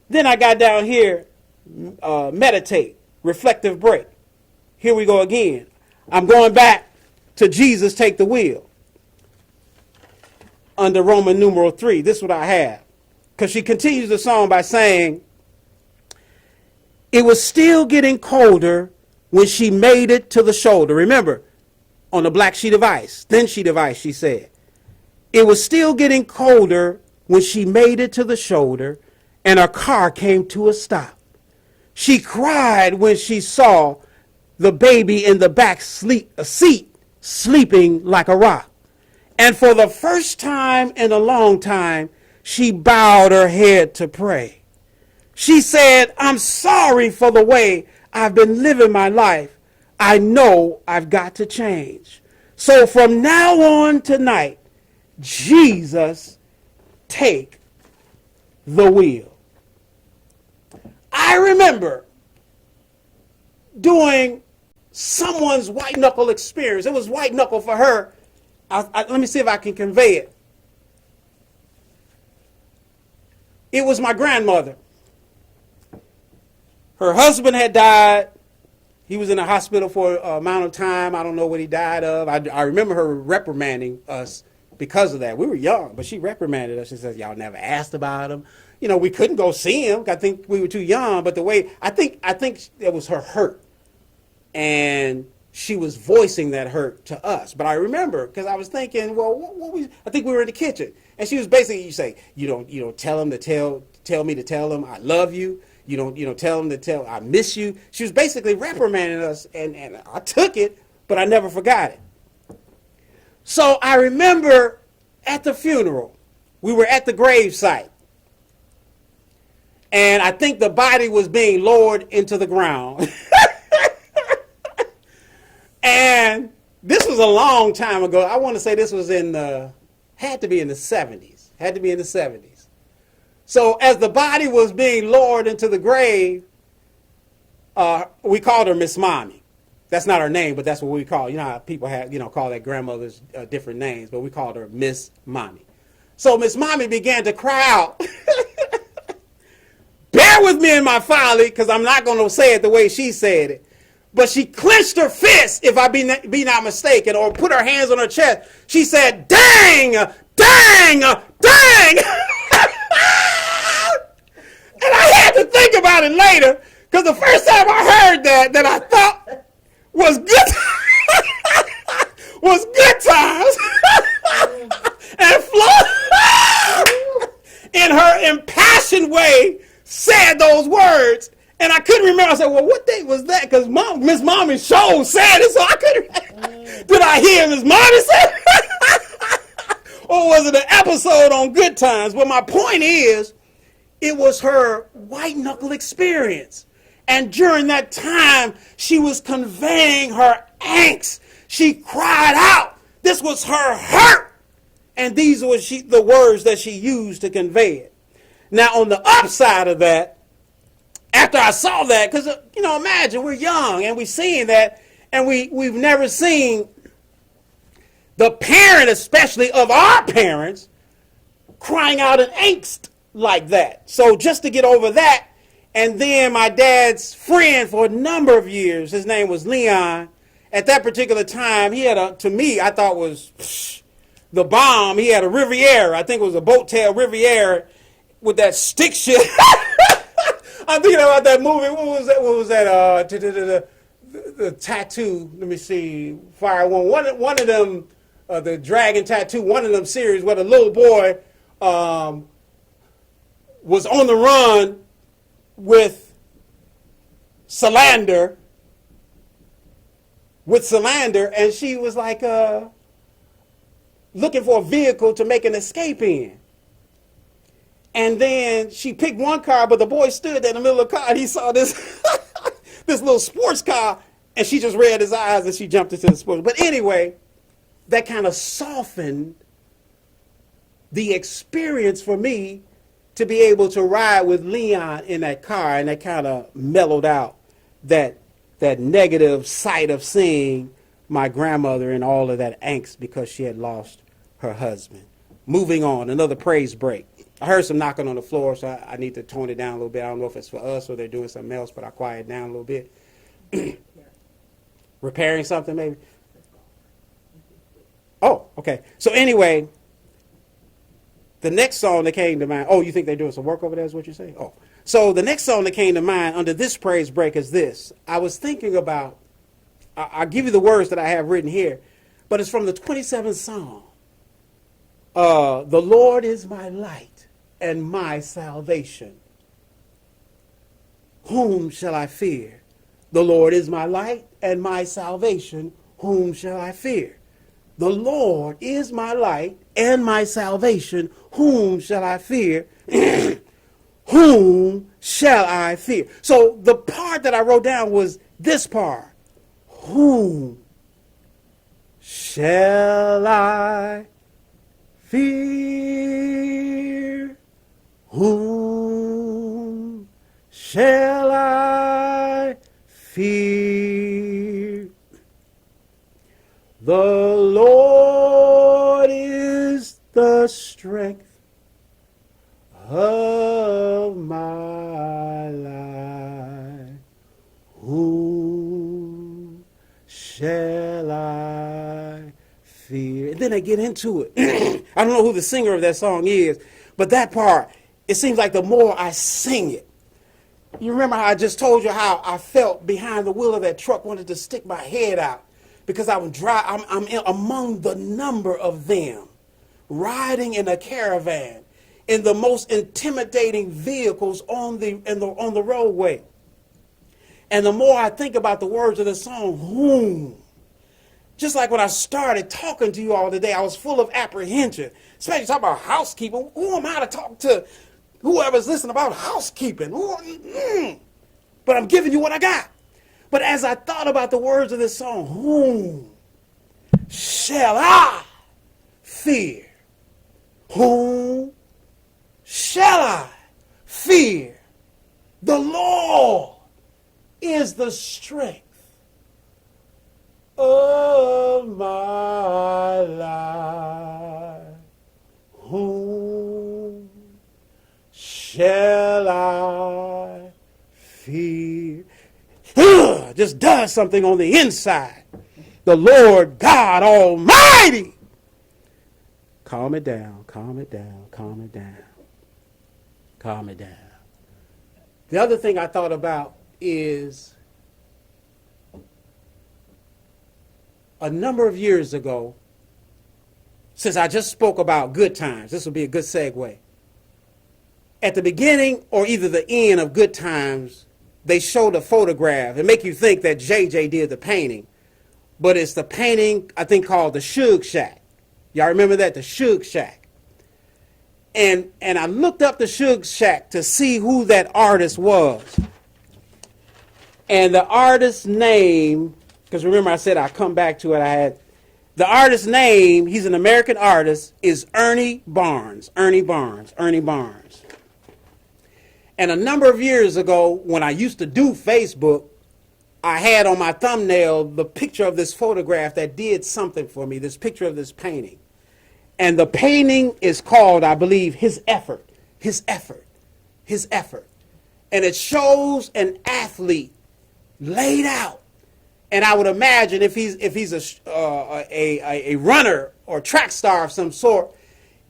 Then I got down here, meditate, reflective break. Here we go again. I'm going back to Jesus Take the Wheel. Under Roman numeral 3, this is what I have. Because she continues the song by saying, it was still getting colder when she made it to the shoulder. Remember, on the black sheet of ice, thin sheet of ice, she said. It was still getting colder when she made it to the shoulder and her car came to a stop. She cried when she saw the baby in the back seat sleeping like a rock. And for the first time in a long time, she bowed her head to pray. She said, I'm sorry for the way I've been living my life. I know I've got to change. So from now on tonight, Jesus, take the wheel. I remember doing someone's white knuckle experience. It was white knuckle for her. Let me see if I can convey it. It was my grandmother. Her husband had died. He was in a hospital for an amount of time. I don't know what he died of. I remember her reprimanding us because of that. We were young, but she reprimanded us. She said, y'all never asked about him. You know, we couldn't go see him. I think we were too young. But the way, I think it was her hurt. And she was voicing that hurt to us. But I remember, because I was thinking, well, I think we were in the kitchen, and she was basically, you say, you don't tell him to tell me to tell him I love you. You don't tell him to tell I miss you. She was basically reprimanding us, and I took it, but I never forgot it. So I remember at the funeral, we were at the grave site, and I think the body was being lowered into the ground. And this was a long time ago. I want to say this was had to be in the 70s. Had to be in the 70s. So as the body was being lowered into the grave, we called her Miss Mommy. That's not her name, but that's what we call. You know how people call their grandmothers different names, but we called her Miss Mommy. So Miss Mommy began to cry out. Bear with me in my folly, because I'm not going to say it the way she said it. But she clenched her fist, if I be not mistaken, or put her hands on her chest. She said, dang, dang, dang. And I had to think about it later, because the first time I heard that I thought was good, was good times. And Flo, in her impassioned way, said those words. And I couldn't remember. I said, well, what date was that? Because Miss Mommy show said it, so I couldn't. Did I hear Miss Mommy say it? Or was it an episode on Good Times? But my point is, it was her white knuckle experience. And during that time, she was conveying her angst. She cried out. This was her hurt. And these were the words that she used to convey it. Now, on the upside of that, after I saw that, because, imagine we're young and we're seeing that, and we've never seen the parent, especially of our parents, crying out in angst like that. So just to get over that, and then my dad's friend for a number of years, his name was Leon. At that particular time, he had to me, I thought was the bomb. He had a Riviera. I think it was a boat tail Riviera with that stick shit. I'm thinking about that movie. What was that? The tattoo. Let me see. Fire one. One of them. The dragon tattoo. One of them series where the little boy was on the run with Salander. And she was like looking for a vehicle to make an escape in. And then she picked one car, but the boy stood there in the middle of the car, and he saw this this little sports car, and she just read his eyes, and she jumped into the sports. But anyway, that kind of softened the experience for me to be able to ride with Leon in that car, and that kind of mellowed out that negative sight of seeing my grandmother in all of that angst because she had lost her husband. Moving on, another praise break. I heard some knocking on the floor, so I need to tone it down a little bit. I don't know if it's for us or they're doing something else, but I quiet down a little bit. Repairing something, maybe? Oh, okay. So anyway, the next song that came to mind. Oh, you think they're doing some work over there is what you're saying? Oh. So the next song that came to mind under this praise break is this. I was thinking about, I'll give you the words that I have written here, but it's from the 27th Psalm. The Lord is my light and my salvation. Whom shall I fear? The Lord is my light and my salvation. Whom shall I fear? The Lord is my light and my salvation. Whom shall I fear? Whom shall I fear? So the part that I wrote down was this part. Whom shall I fear? Whom shall I fear? The Lord is the strength of my life. Whom shall I fear? And then I get into it. I don't know who the singer of that song is, but that part, it seems like the more I sing it, You remember how I just told you how I felt behind the wheel of that truck, wanted to stick my head out because I'm among the number of them riding in a caravan in the most intimidating vehicles on the roadway. And the more I think about the words of the song, whom, just like when I started talking to you all today, I was full of apprehension, especially talking about housekeeping. Who am I to talk to whoever's listening about housekeeping? But I'm giving you what I got. But as I thought about the words of this song, whom shall I fear? Whom shall I fear? The Lord is the strength of my life. Whom shall I fear? Just does something on the inside. The Lord God Almighty. Calm it down, calm it down, calm it down. Calm it down. The other thing I thought about is a number of years ago, since I just spoke about good times, this will be a good segue. At the beginning or either the end of Good Times, they showed a photograph and make you think that JJ did the painting. But it's the painting, I think, called the Suge Shack. Y'all remember that? The Suge Shack. And I looked up the Suge Shack to see who that artist was. And the artist's name, because remember I said I'd come back to it, the artist's name, he's an American artist, is Ernie Barnes. Ernie Barnes. And a number of years ago, when I used to do Facebook, I had on my thumbnail the picture of this photograph that did something for me, this picture of this painting. And the painting is called, I believe, His Effort. His Effort. His Effort. And it shows an athlete laid out. And I would imagine if he's a runner or track star of some sort,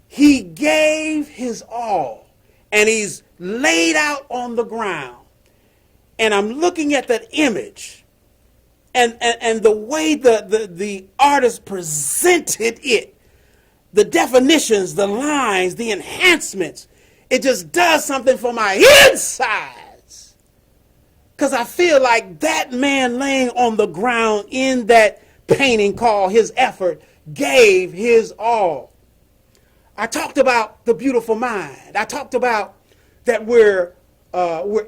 he gave his all. And he's laid out on the ground. And I'm looking at that image. And the way the artist presented it, the definitions, the lines, the enhancements, it just does something for my insides. Because I feel like that man laying on the ground in that painting called His Effort gave his all. I talked about the beautiful mind. I talked about that we're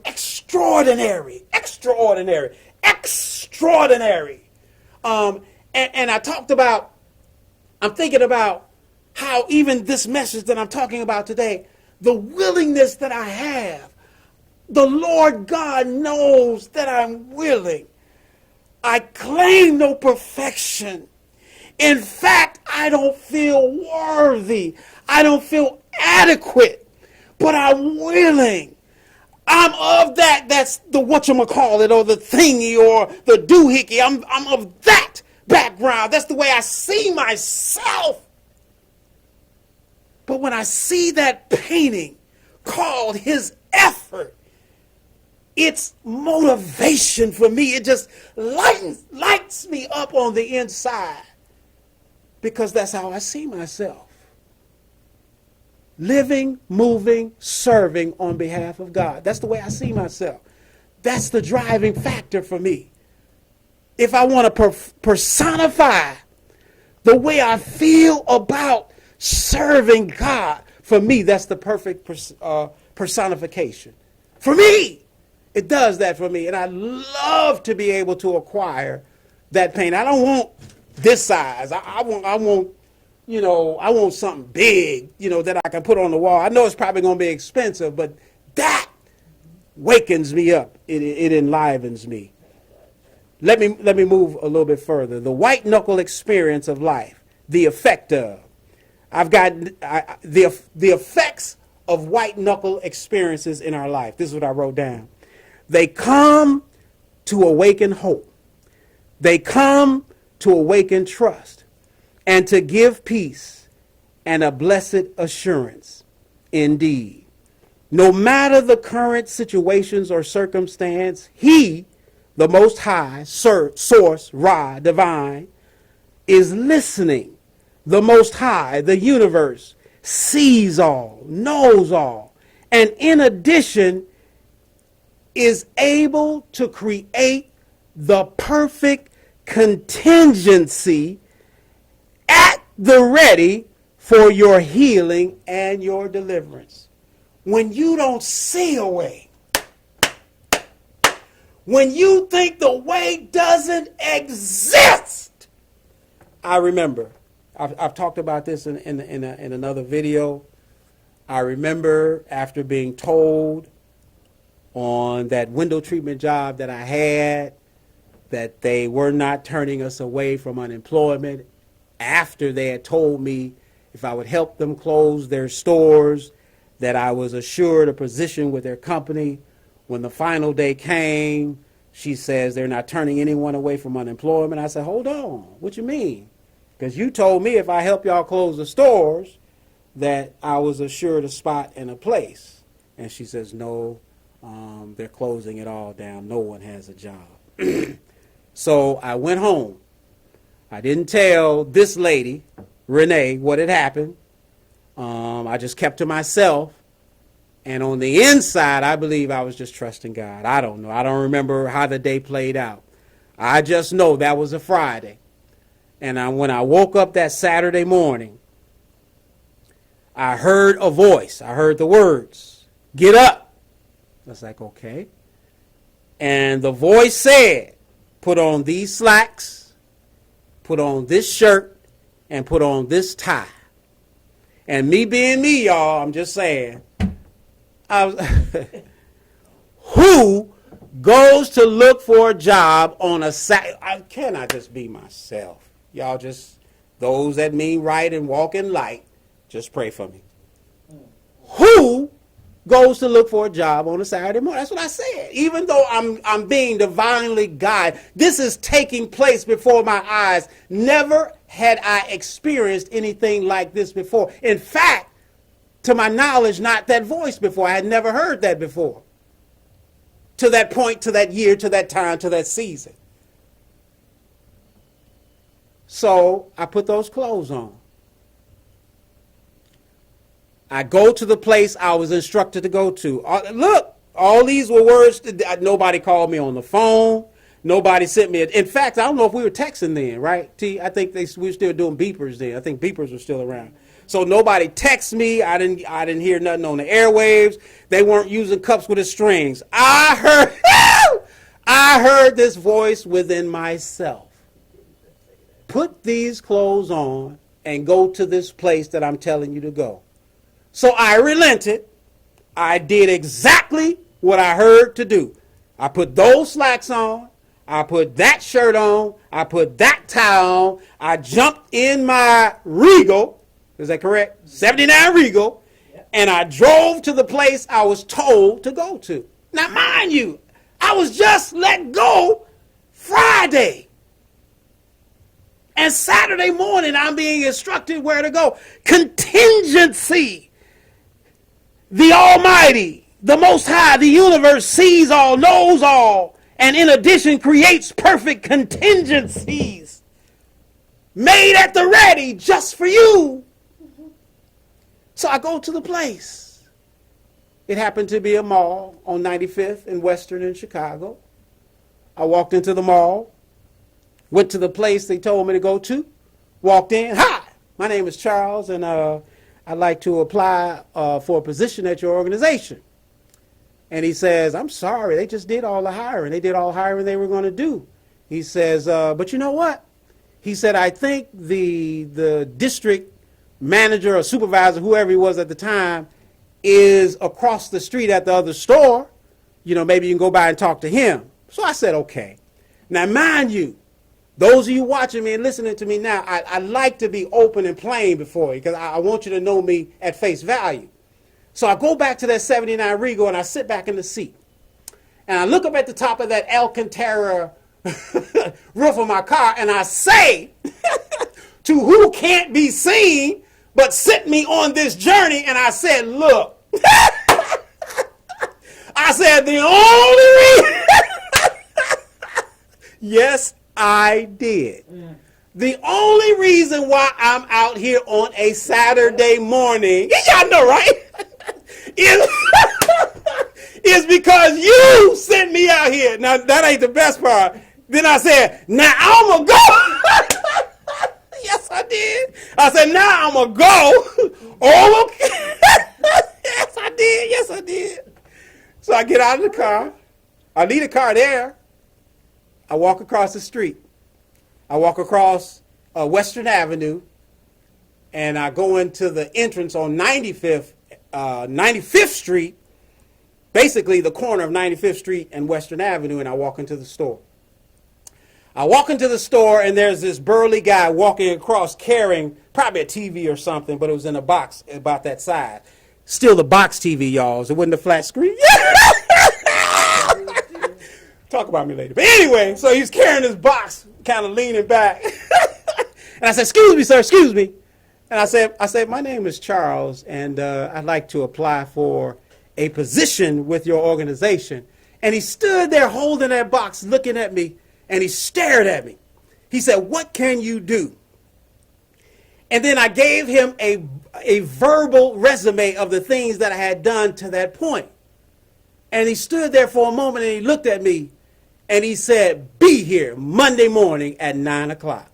extraordinary. And I talked about, I'm thinking about how even this message that I'm talking about today, the willingness that I have, the Lord God knows that I'm willing. I claim no perfection. In fact, I don't feel worthy. I don't feel adequate, but I'm willing. I'm of that's the whatchamacallit or the thingy or the doohickey. I'm of that background. That's the way I see myself. But when I see that painting called His Effort, it's motivation for me. It just lights me up on the inside because that's how I see myself. Living, moving, serving on behalf of God. That's the way I see myself. That's the driving factor for me. If I want to personify the way I feel about serving God, for me, that's the perfect personification. For me, it does that for me. And I love to be able to acquire that paint. I don't want this size. I want something big, that I can put on the wall. I know it's probably going to be expensive, but that wakens me up. It enlivens me. Let me move a little bit further. The white knuckle experience of life, the effect of. I've got the effects of white knuckle experiences in our life. This is what I wrote down. They come to awaken hope. They come to awaken trust and to give peace and a blessed assurance indeed. No matter the current situations or circumstance, he, the Most High, Source, Ra, Divine, is listening. The Most High, the universe, sees all, knows all, and in addition, is able to create the perfect contingency at the ready for your healing and your deliverance. When you don't see a way, when you think the way doesn't exist. I remember, I've talked about this in another video. I remember after being told on that window treatment job that I had that they were not turning us away from unemployment, after they had told me if I would help them close their stores, that I was assured a position with their company. When the final day came, she says they're not turning anyone away from unemployment. I said, hold on, what you mean? Because you told me if I help y'all close the stores that I was assured a spot and a place. And she says, no, they're closing it all down. No one has a job. So I went home. I didn't tell this lady, Renee, what had happened. I just kept to myself. And on the inside, I believe I was just trusting God. I don't know. I don't remember how the day played out. I just know that was a Friday. And when I woke up that Saturday morning, I heard a voice. I heard the words, get up. I was like, okay. And the voice said, put on these slacks, put on this shirt, and put on this tie. And me being me, y'all, I'm just saying, who goes to look for a job on a Saturday? I cannot just be myself. Y'all just, those that mean right and walk in light, just pray for me. Who goes to look for a job on a Saturday morning? That's what I said. Even though I'm being divinely guided, this is taking place before my eyes. Never had I experienced anything like this before. In fact, to my knowledge, not that voice before. I had never heard that before. To that point, to that year, to that time, to that season. So I put those clothes on. I go to the place I was instructed to go to. Look, all these were words. Nobody called me on the phone. Nobody sent me. In fact, I don't know if we were texting then, right? T, I think we were still doing beepers then. I think beepers were still around. So nobody texted me. I didn't hear nothing on the airwaves. They weren't using cups with the strings. I heard this voice within myself. Put these clothes on and go to this place that I'm telling you to go. So I relented. I did exactly what I heard to do. I put those slacks on. I put that shirt on. I put that tie on. I jumped in my Regal. Is that correct? 79 Regal. And I drove to the place I was told to go to. Now, mind you, I was just let go Friday. And Saturday morning, I'm being instructed where to go. Contingency. The Almighty, the Most High, the universe sees all, knows all, and in addition creates perfect contingencies made at the ready just for you. So I go to the place. It happened to be a mall on 95th and Western in Chicago. I walked into the mall, went to the place they told me to go to, walked in. Hi, my name is Charles, and I'd like to apply for a position at your organization. And he says, I'm sorry, they just did all the hiring. They did all the hiring they were going to do. He says, but you know what? He said, I think the district manager or supervisor, whoever he was at the time, is across the street at the other store. You know, maybe you can go by and talk to him. So I said, okay. Now, mind you, those of you watching me and listening to me now, I like to be open and plain before you because I want you to know me at face value. So I go back to that 79 Regal and I sit back in the seat. And I look up at the top of that Alcantara roof of my car and I say to who can't be seen but sent me on this journey, and I said, look, I said, the only reason. Yes, I did. The only reason why I'm out here on a Saturday morning, y'all know, right? is because you sent me out here. Now, that ain't the best part. Then I said, now I'm going to go. Yes, I did. I said, now I'm going to go. Oh, okay. Yes, I did. Yes, I did. So I get out of the car. I leave the car there. I walk across the street. I walk across Western Avenue, and I go into the entrance on 95th Street, basically the corner of 95th Street and Western Avenue, and I walk into the store. I walk into the store, and there's this burly guy walking across carrying probably a TV or something, but it was in a box about that size. Still the box TV, y'all. It wasn't a flat screen. Talk about me later. But anyway, so he's carrying this box, kind of leaning back. And I said, excuse me, sir, excuse me. And I said, my name is Charles, and I'd like to apply for a position with your organization. And he stood there holding that box, looking at me, and he stared at me. He said, what can you do? And then I gave him a verbal resume of the things that I had done to that point. And he stood there for a moment, and he looked at me, and he said, be here Monday morning at 9 o'clock.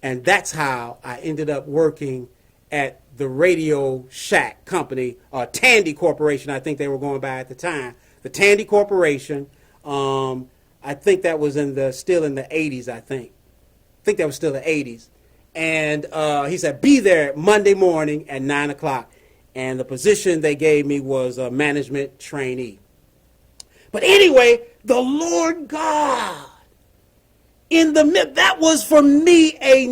And that's how I ended up working at the Radio Shack company, Tandy Corporation, I think they were going by at the time. The Tandy Corporation, I think that was still in the 80s, I think. I think that was still the 80s. And he said, be there Monday morning at 9 o'clock. And the position they gave me was a management trainee. But anyway, the Lord God, that was for me a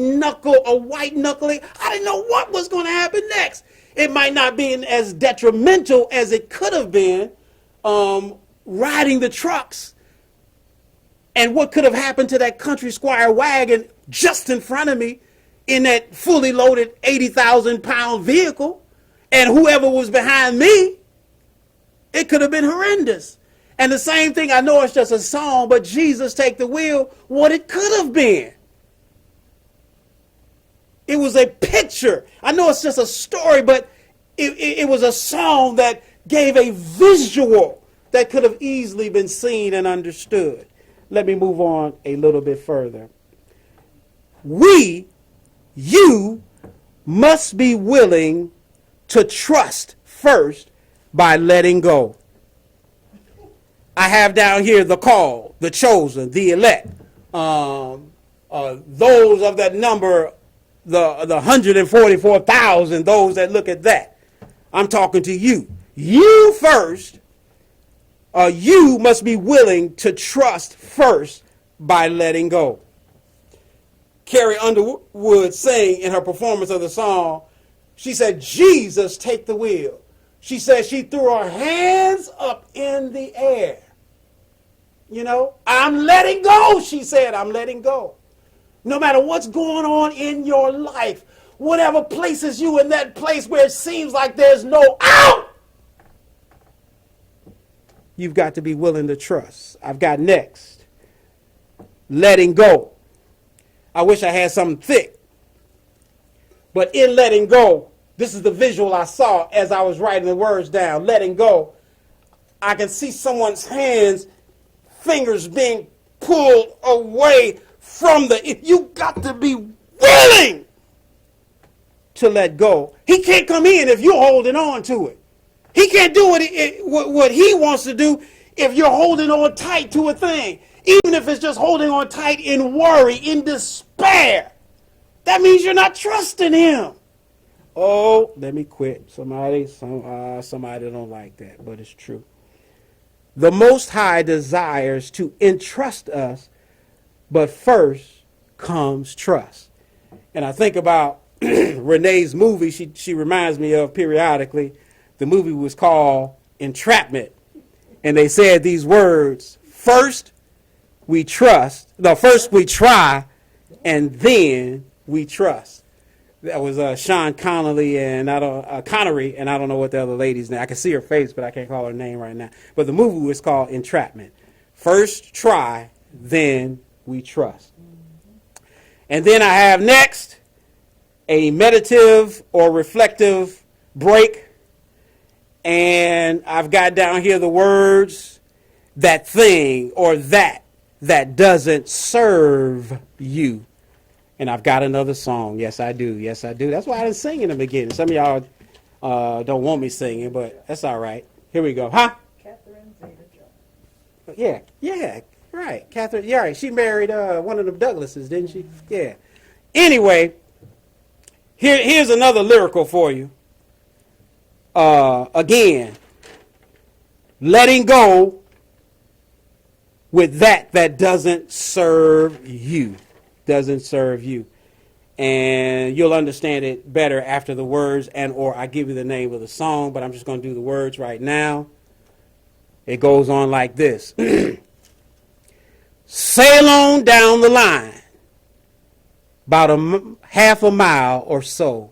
white knuckling. I didn't know what was going to happen next. It might not be as detrimental as it could have been riding the trucks. And what could have happened to that country squire wagon just in front of me in that fully loaded 80,000-pound vehicle, and whoever was behind me, it could have been horrendous. And the same thing, I know it's just a song, but Jesus Take the Wheel, what it could have been. It was a picture. I know it's just a story, but it was a song that gave a visual that could have easily been seen and understood. Let me move on a little bit further. You must be willing to trust first by letting go. I have down here the called, the chosen, the elect. Those of that number, the 144,000, those that look at that. I'm talking to you. You first, you must be willing to trust first by letting go. Carrie Underwood sang in her performance of the song, she said, Jesus, take the wheel. She said she threw her hands up in the air. You know, I'm letting go, she said, I'm letting go. No matter what's going on in your life, whatever places you in that place where it seems like there's no out, you've got to be willing to trust. I've got next, letting go. I wish I had something thick. But in letting go, this is the visual I saw as I was writing the words down. Letting go, I can see someone's hands, fingers being pulled away from you got to be willing to let go. He can't come in if you're holding on to it. He can't do what he wants to do if you're holding on tight to a thing. Even if it's just holding on tight in worry, in despair. That means you're not trusting him. Oh, let me quit. Somebody don't like that, but it's true. The Most High desires to entrust us, but first comes trust. And I think about Renee's movie she reminds me of periodically. The movie was called Entrapment. And they said these words, first we try, and then we trust. That was Sean Connery, and I don't know what the other lady's name. I can see her face, but I can't call her name right now. But the movie was called Entrapment. First try, then we trust. And then I have next a meditative or reflective break. And I've got down here the words, that thing or that doesn't serve you. And I've got another song. Yes, I do. Yes, I do. That's why I didn't sing in the beginning. Some of y'all don't want me singing, but that's all right. Here we go. Huh? Catherine Zeta-Jones. Yeah, right. Catherine, yeah, right. She married one of the Douglases, didn't she? Yeah. Anyway, here's another lyrical for you. Again, letting go with that doesn't serve you. Doesn't serve you. And you'll understand it better after the words and or I give you the name of the song, but I'm just going to do the words right now. It goes on like this. Sail on down the line about half a mile or so.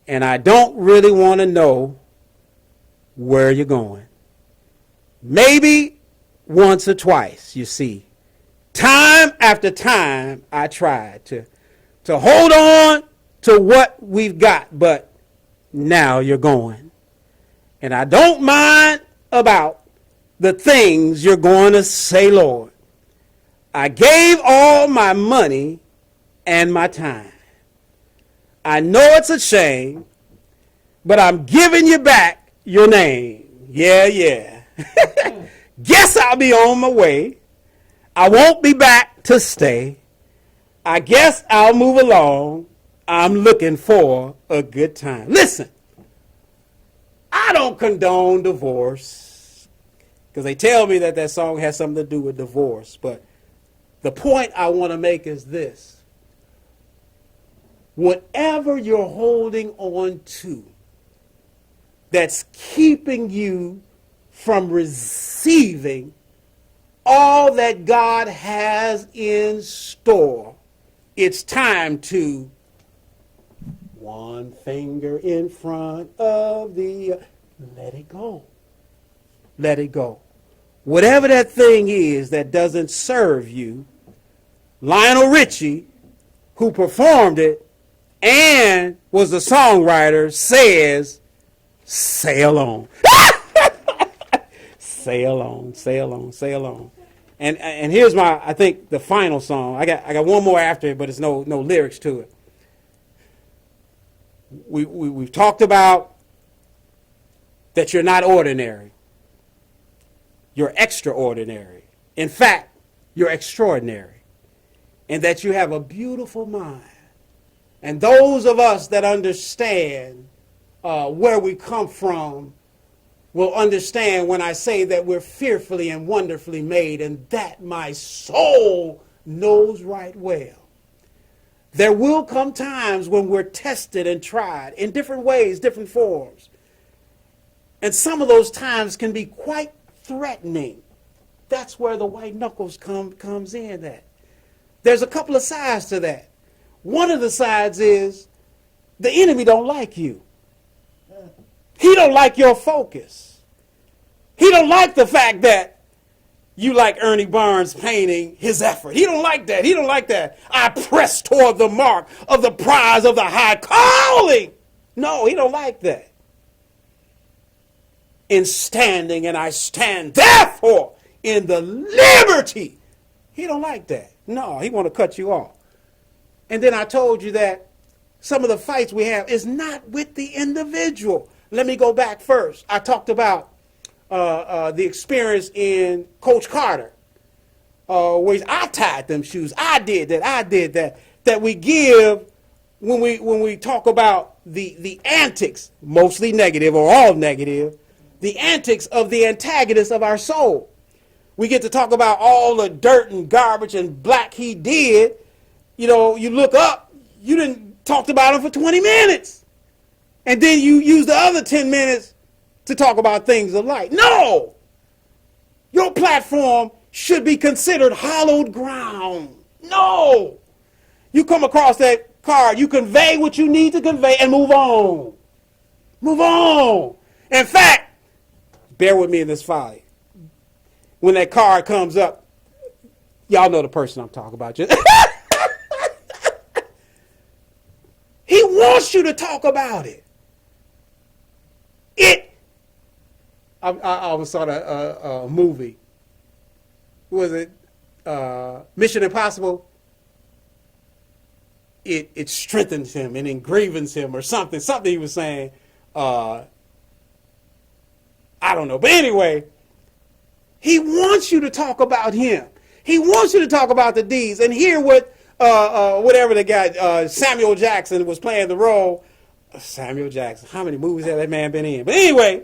And I don't really want to know where you're going. Maybe once or twice, you see. Time after time, I tried to hold on to what we've got, but now you're going. And I don't mind about the things you're going to say, Lord. I gave all my money and my time. I know it's a shame, but I'm giving you back your name. Yeah. Guess I'll be on my way. I won't be back to stay. I guess I'll move along. I'm looking for a good time. Listen, I don't condone divorce because they tell me that song has something to do with divorce. But the point I want to make is this. Whatever you're holding on to that's keeping you from receiving all that God has in store, it's time to one finger in front of the let it go. Let it go. Whatever that thing is that doesn't serve you, Lionel Richie, who performed it and was the songwriter, says, sail on. Sail on, sail on, sail on. And here's I think the final song. I got one more after it, but it's no lyrics to it. We've talked about that you're not ordinary. You're extraordinary. In fact, you're extraordinary. And that you have a beautiful mind. And those of us that understand where we come from will understand when I say that we're fearfully and wonderfully made, and that my soul knows right well. There will come times when we're tested and tried in different ways, different forms. And some of those times can be quite threatening. That's where the white knuckles comes in at. There's a couple of sides to that. One of the sides is the enemy don't like you. He don't like your focus. He don't like the fact that you like Ernie Barnes painting his effort. He don't like that. He don't like that. I press toward the mark of the prize of the high calling. No, he don't like that. In standing, and I stand therefore in the liberty. He don't like that. No, he want to cut you off. And then I told you that some of the fights we have is not with the individual. Let me go back first. I talked about the experience in Coach Carter, where I tied them shoes. I did that. That we give when we talk about the antics, mostly negative or all negative, the antics of the antagonist of our soul. We get to talk about all the dirt and garbage and black he did. You know, you look up, you didn't talk about him for 20 minutes. And then you use the other 10 minutes to talk about things of light. No! Your platform should be considered hallowed ground. No! You come across that card. You convey what you need to convey and move on. Move on. In fact, bear with me in this folly. When that card comes up, y'all know the person I'm talking about. He wants you to talk about it. I was saw a movie. Was it Mission Impossible? It strengthens him and engravens him or something. Something he was saying. I don't know. But anyway, he wants you to talk about him. He wants you to talk about the deeds and hear what whatever the guy, Samuel Jackson was playing the role. Samuel Jackson. How many movies has that man been in? But anyway,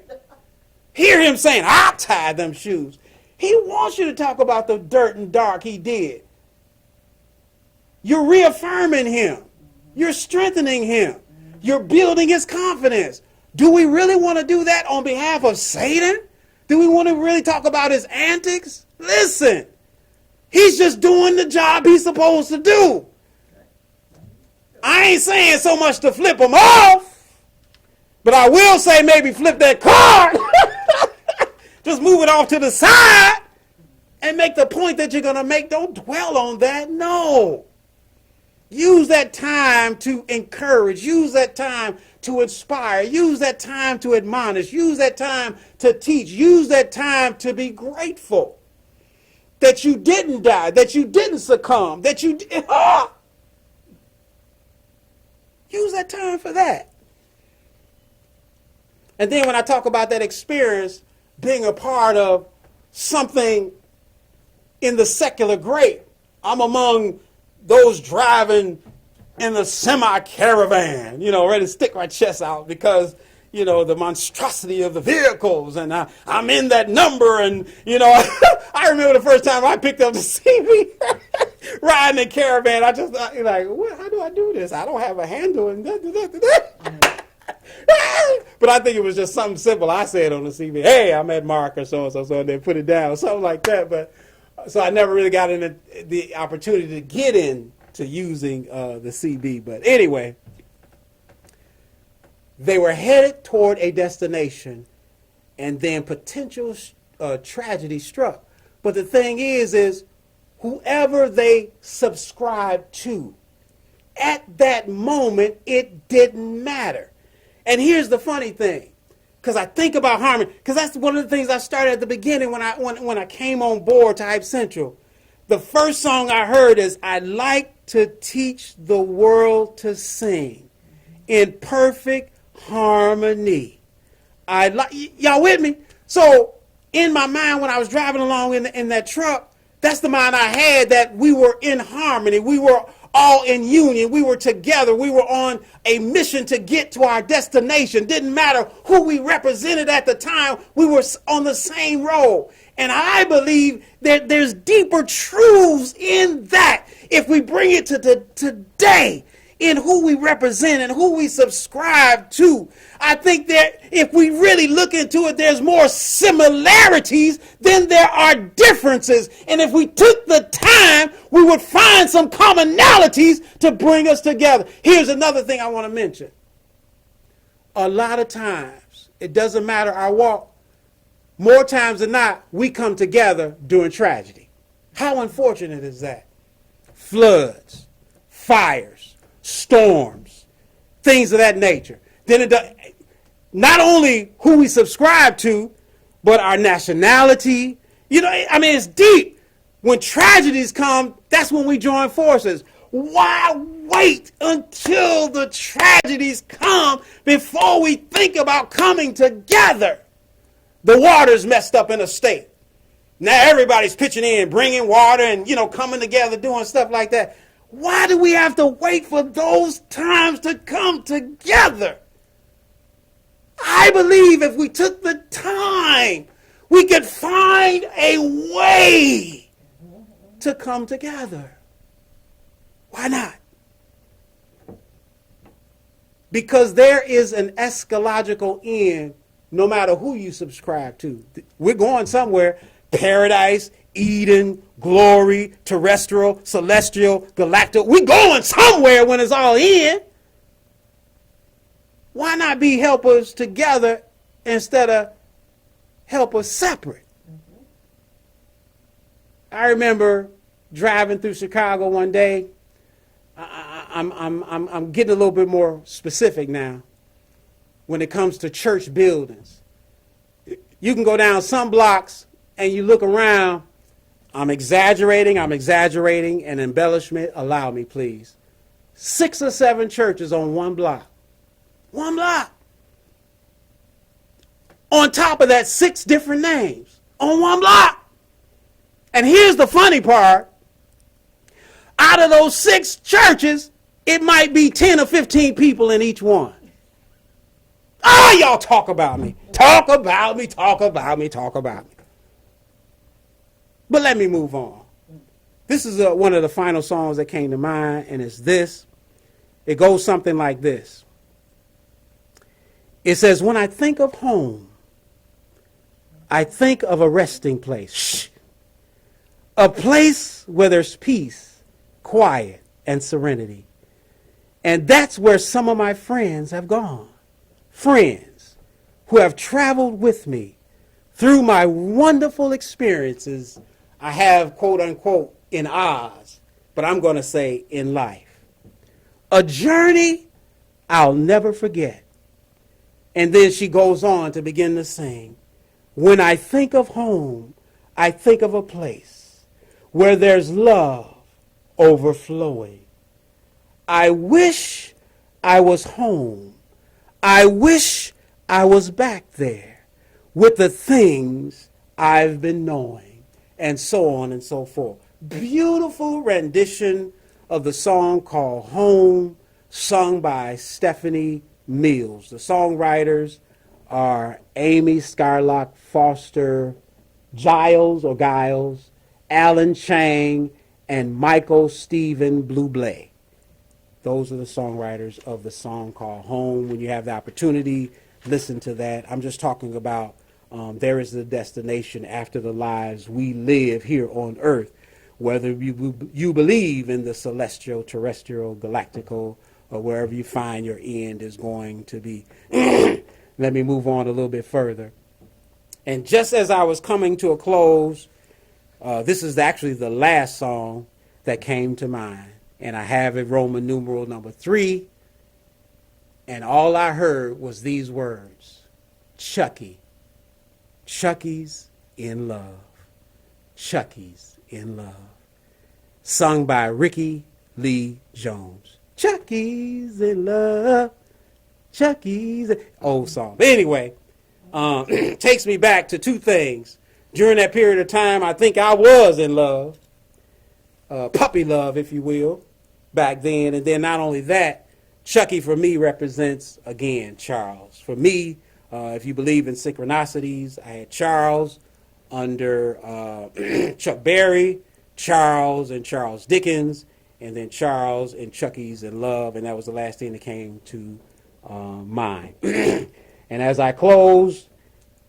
hear him saying, I tied them shoes. He wants you to talk about the dirt and dark he did. You're reaffirming him. You're strengthening him. You're building his confidence. Do we really want to do that on behalf of Satan? Do we want to really talk about his antics? Listen, he's just doing the job he's supposed to do. I ain't saying so much to flip him off, but I will say maybe flip that card. Just move it off to the side and make the point that you're going to make. Don't dwell on that. No. Use that time to encourage. Use that time to inspire. Use that time to admonish. Use that time to teach. Use that time to be grateful that you didn't die, that you didn't succumb, that you did. Use that time for that. And then when I talk about that experience, being a part of something in the secular great, I'm among those driving in the semi-caravan, ready to stick my chest out because, the monstrosity of the vehicles. And I'm in that number. And, I remember the first time I picked up the CV riding in caravan. I just thought, how do I do this? I don't have a handle. And but I think it was just something simple. I said on the CV, hey, I'm at Mark or so-and-so, so they put it down, something like that. But so I never really got into the opportunity to get into using the CB. But anyway, they were headed toward a destination, and then potential tragedy struck. But the thing is whoever they subscribed to, at that moment, it didn't matter. And here's the funny thing, because I think about harmony, because that's one of the things I started at the beginning when I came on board to Hype Central. The first song I heard is, I like to teach the world to sing in perfect harmony. Y'all with me? So in my mind when I was driving along in that truck, that's the mind I had, that we were in harmony. We were all in union. We were together. We were on a mission to get to our destination. Didn't matter who we represented at the time. We were on the same road. And I believe that there's deeper truths in that if we bring it to today, in who we represent and who we subscribe to. I think that if we really look into it, there's more similarities than there are differences. And if we took the time, we would find some commonalities to bring us together. Here's another thing I want to mention. A lot of times, it doesn't matter our walk, more times than not, we come together during tragedy. How unfortunate is that? Floods, fires, storms, things of that nature. Then not only who we subscribe to, but our nationality. It's deep. When tragedies come, that's when we join forces. Why wait until the tragedies come before we think about coming together? The water's messed up in a state. Now everybody's pitching in, bringing water and, coming together, doing stuff like that. Why do we have to wait for those times to come together? I believe if we took the time, we could find a way to come together. Why not? Because there is an eschatological end no matter who you subscribe to. We're going somewhere. Paradise Eden, glory, terrestrial, celestial, galactic. We going somewhere when it's all in. Why not be helpers together instead of helpers separate? I remember driving through Chicago one day. I'm getting a little bit more specific now when it comes to church buildings. You can go down some blocks and you look around. I'm exaggerating, and embellishment, allow me, please. 6 or 7 churches on one block. One block. On top of that, 6 different names on one block. And here's the funny part. Out of those 6 churches, it might be 10 or 15 people in each one. Oh, y'all talk about me. Talk about me. But let me move on. This is one of the final songs that came to mind, and it's this. It goes something like this. It says, when I think of home, I think of a resting place. Shh. A place where there's peace, quiet, and serenity. And that's where some of my friends have gone. Friends who have traveled with me through my wonderful experiences I have, quote unquote, in Oz, but I'm going to say in life. A journey I'll never forget. And then she goes on to begin to sing. When I think of home, I think of a place where there's love overflowing. I wish I was home. I wish I was back there with the things I've been knowing. And so on and so forth. Beautiful rendition of the song called Home, sung by Stephanie Mills. The songwriters are Amy Skylark Foster Giles, Alan Chang, and Michael Stephen Blublay. Those are the songwriters of the song called Home. When you have the opportunity, listen to that. I'm just talking about there is a destination after the lives we live here on earth, whether you believe in the celestial, terrestrial, galactical, or wherever you find your end is going to be. Let me move on a little bit further. And just as I was coming to a close, this is actually the last song that came to mind. And I have it Roman numeral number 3. And all I heard was these words. Chucky. Chucky's in love. Chucky's in love. Sung by Ricky Lee Jones. Chucky's in love. Chucky's old song. But anyway, takes me back to 2 things. During that period of time, I think I was in love. Puppy love, if you will, back then. And then not only that, Chucky for me represents, again, Charles. For me, if you believe in synchronicities, I had Charles under Chuck Berry, Charles and Charles Dickens, and then Charles and Chucky's in Love, and that was the last thing that came to mind. And as I close,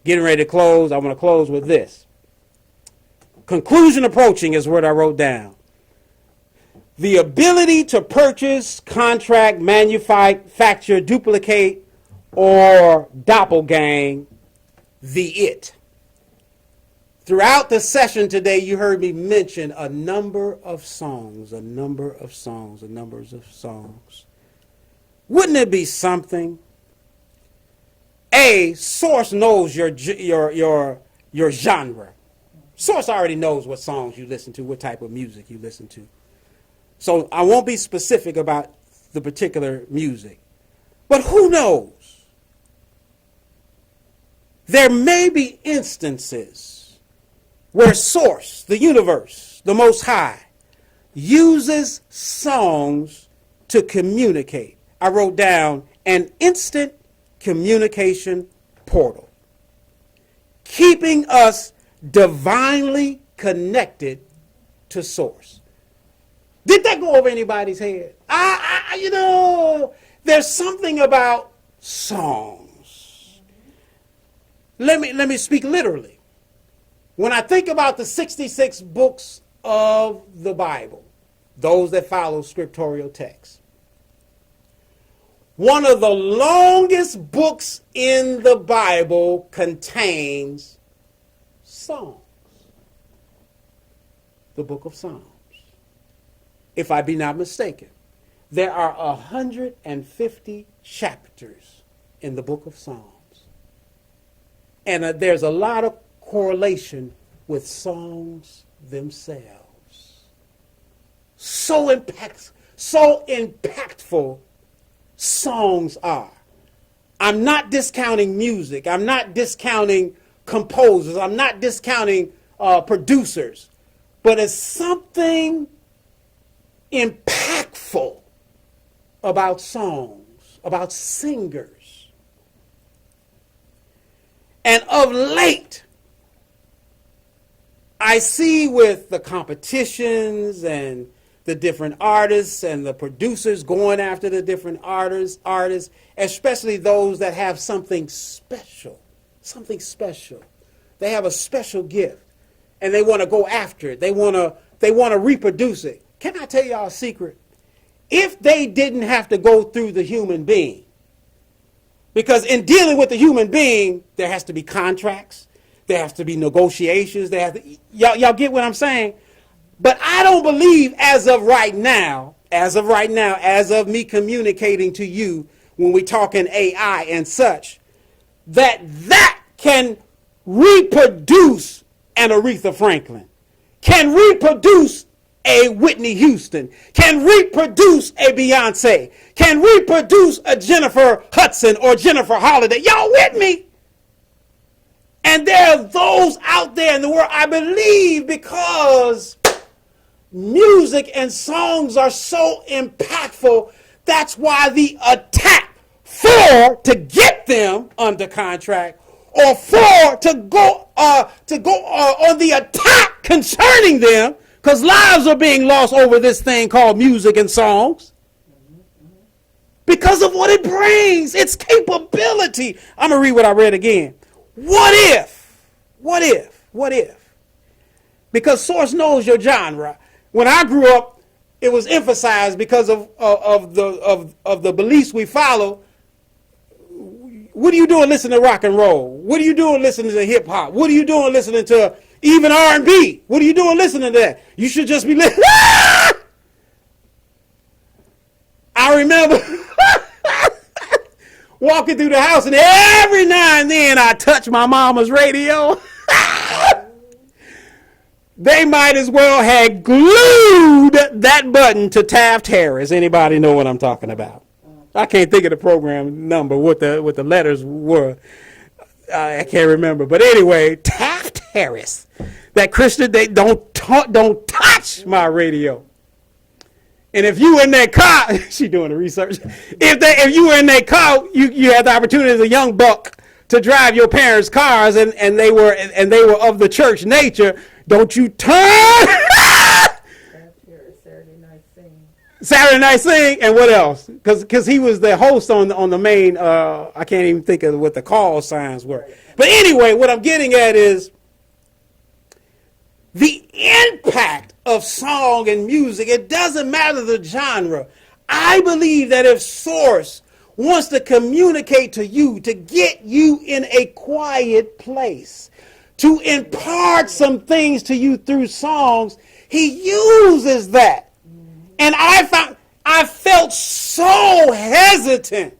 getting ready to close, I want to close with this. Conclusion approaching is what I wrote down. The ability to purchase, contract, manufacture, duplicate, or doppelgang the it. Throughout the session today, you heard me mention a number of songs. Wouldn't it be something? Source knows your genre. Source already knows what songs you listen to, what type of music you listen to. So I won't be specific about the particular music. But who knows? There may be instances where Source, the universe, the Most High, uses songs to communicate. I wrote down an instant communication portal, keeping us divinely connected to Source. Did that go over anybody's head? There's something about songs. Let me speak literally. When I think about the 66 books of the Bible, those that follow scriptural text, one of the longest books in the Bible contains songs. The book of Psalms. If I be not mistaken, there are 150 chapters in the book of Psalms. And there's a lot of correlation with songs themselves. So impactful songs are. I'm not discounting music. I'm not discounting composers. I'm not discounting producers. But it's something impactful about songs, about singers. And of late, I see with the competitions and the different artists and the producers going after the different artists, especially those that have something special. They have a special gift, and they want to go after it. They want to reproduce it. Can I tell y'all a secret? If they didn't have to go through the human being, because in dealing with the human being, there has to be contracts, there has to be negotiations, y'all get what I'm saying? But I don't believe as of right now, as of me communicating to you when we talk in AI and such, that can reproduce an Aretha Franklin, can reproduce a Whitney Houston, can reproduce a Beyonce, can reproduce a Jennifer Hudson or Jennifer Holiday. Y'all with me? And there are those out there in the world, I believe, because music and songs are so impactful, that's why the attack to get them under contract, or to go on the attack concerning them, because lives are being lost over this thing called music and songs, because of what it brings, its capability. I'm going to read what I read again. What if? Because Source knows your genre. When I grew up, it was emphasized because of the beliefs we follow. What are you doing listening to rock and roll? What are you doing listening to hip hop? What are you doing listening to even R&B? What are you doing listening to that? You should just be listening. I remember walking through the house, and every now and then I touch my mama's radio. They might as well have glued that button to Taft Harris. Anybody know what I'm talking about? I can't think of the program number, what the letters were. I can't remember. But anyway, Taft Harris. That Christian, they don't touch my radio. And if you in that car, she doing the research. If you were in that car, you had the opportunity as a young buck to drive your parents' cars, and they were of the church nature. Don't you turn. Saturday Night Sing, and what else? Because he was the host on the main. I can't even think of what the call signs were. But anyway, what I'm getting at is the impact of song and music. It doesn't matter the genre. I believe that if Source wants to communicate to you, to get you in a quiet place, to impart some things to you through songs, he uses that. And I felt so hesitant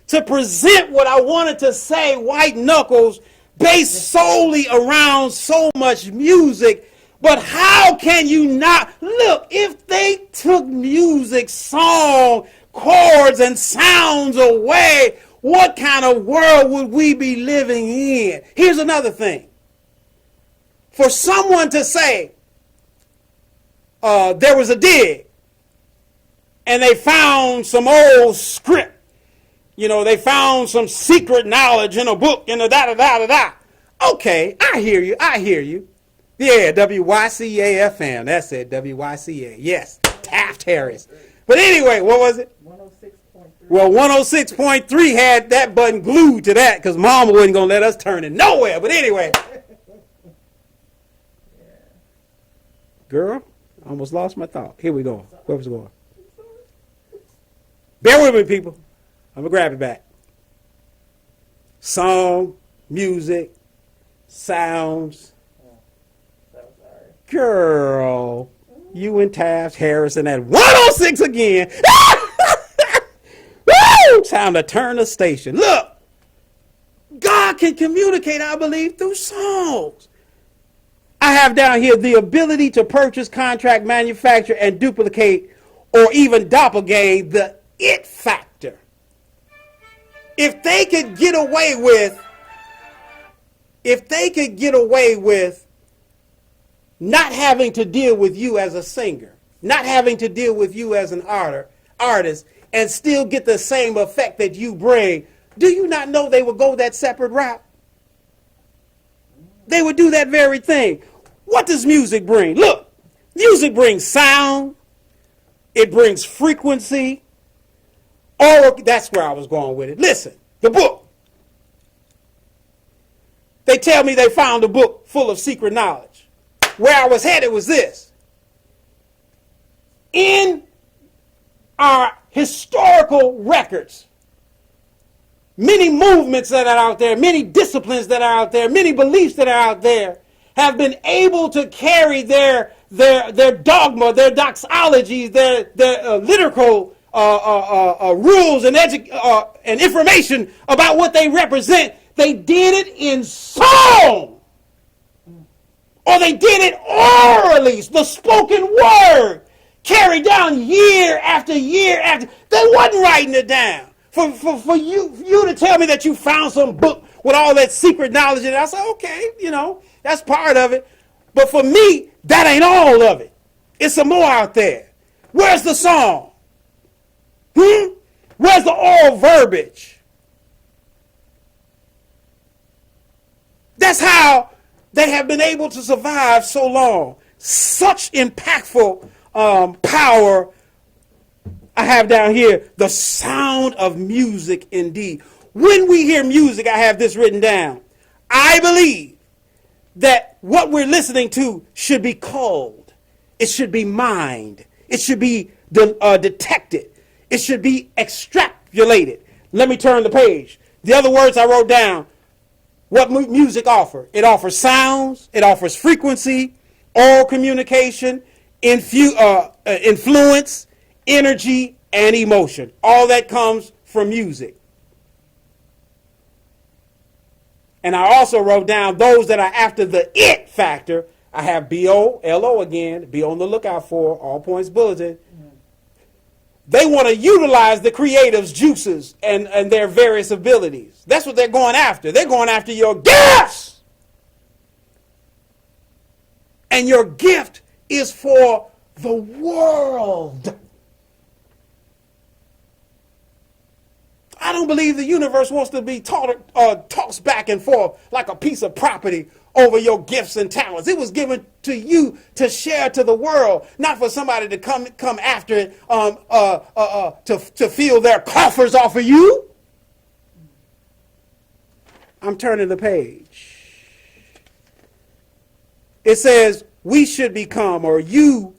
to present what I wanted to say, White Knuckles, based solely around so much music. But how can you not? Look, if they took music, song, chords, and sounds away, what kind of world would we be living in? Here's another thing. For someone to say, there was a dig, and they found some old script. You know, they found some secret knowledge in a book, and da-da-da-da-da. Okay, I hear you. Yeah, WYCA FM. That's it, WYCA. Yes, Taft Harris. But anyway, what was it? 106.3. Well, 106.3 had that button glued to that because Mama wasn't going to let us turn it nowhere. But anyway, Girl, I almost lost my thought. Here we go. Where was it going? Bear with me, people. I'm going to grab it back. Song, music, sounds. So sorry. Girl, you and Taft Harrison at 106 again. Woo! Time to turn the station. Look, God can communicate, I believe, through songs. I have down here the ability to purchase, contract, manufacture, and duplicate, or even doppelgang the it factor. If they could get away with not having to deal with you as a singer, not having to deal with you as an artist, and still get the same effect that you bring, do you not know they would go that separate route? They would do that very thing. What does music bring? Look, music brings sound. It brings frequency. Or that's where I was going with it. Listen, the book. They tell me they found a book full of secret knowledge. Where I was headed was this. In our historical records, many movements that are out there, many disciplines that are out there, many beliefs that are out there have been able to carry their dogma, their doxologies, their lyrical rules and information about what they represent. They did it in song. Or they did it orally, the spoken word, carried down year after year after. They wasn't writing it down. For you to tell me that you found some book with all that secret knowledge in it, I said, okay, that's part of it. But for me, that ain't all of it. It's some more out there. Where's the song? Where's the oral verbiage? That's how they have been able to survive so long. Such impactful power. I have down here the sound of music indeed. When we hear music, I have this written down. I believe that what we're listening to should be culled. It should be mined. It should be detected. It should be extrapolated. Let me turn the page. The other words I wrote down, what music offers. It offers sounds. It offers frequency, oral communication, influence, energy, and emotion. All that comes from music. And I also wrote down those that are after the it factor. I have B-O-L-O again. Be on the lookout for All Points Bulletin. They want to utilize the creative's juices and their various abilities. That's what they're going after. They're going after your gifts. And your gift is for the world. I don't believe the universe wants to be tossed back and forth like a piece of property over your gifts and talents. It was given to you to share to the world, not for somebody to come after it to fill their coffers off of you. I'm turning the page. It says we should become, or you,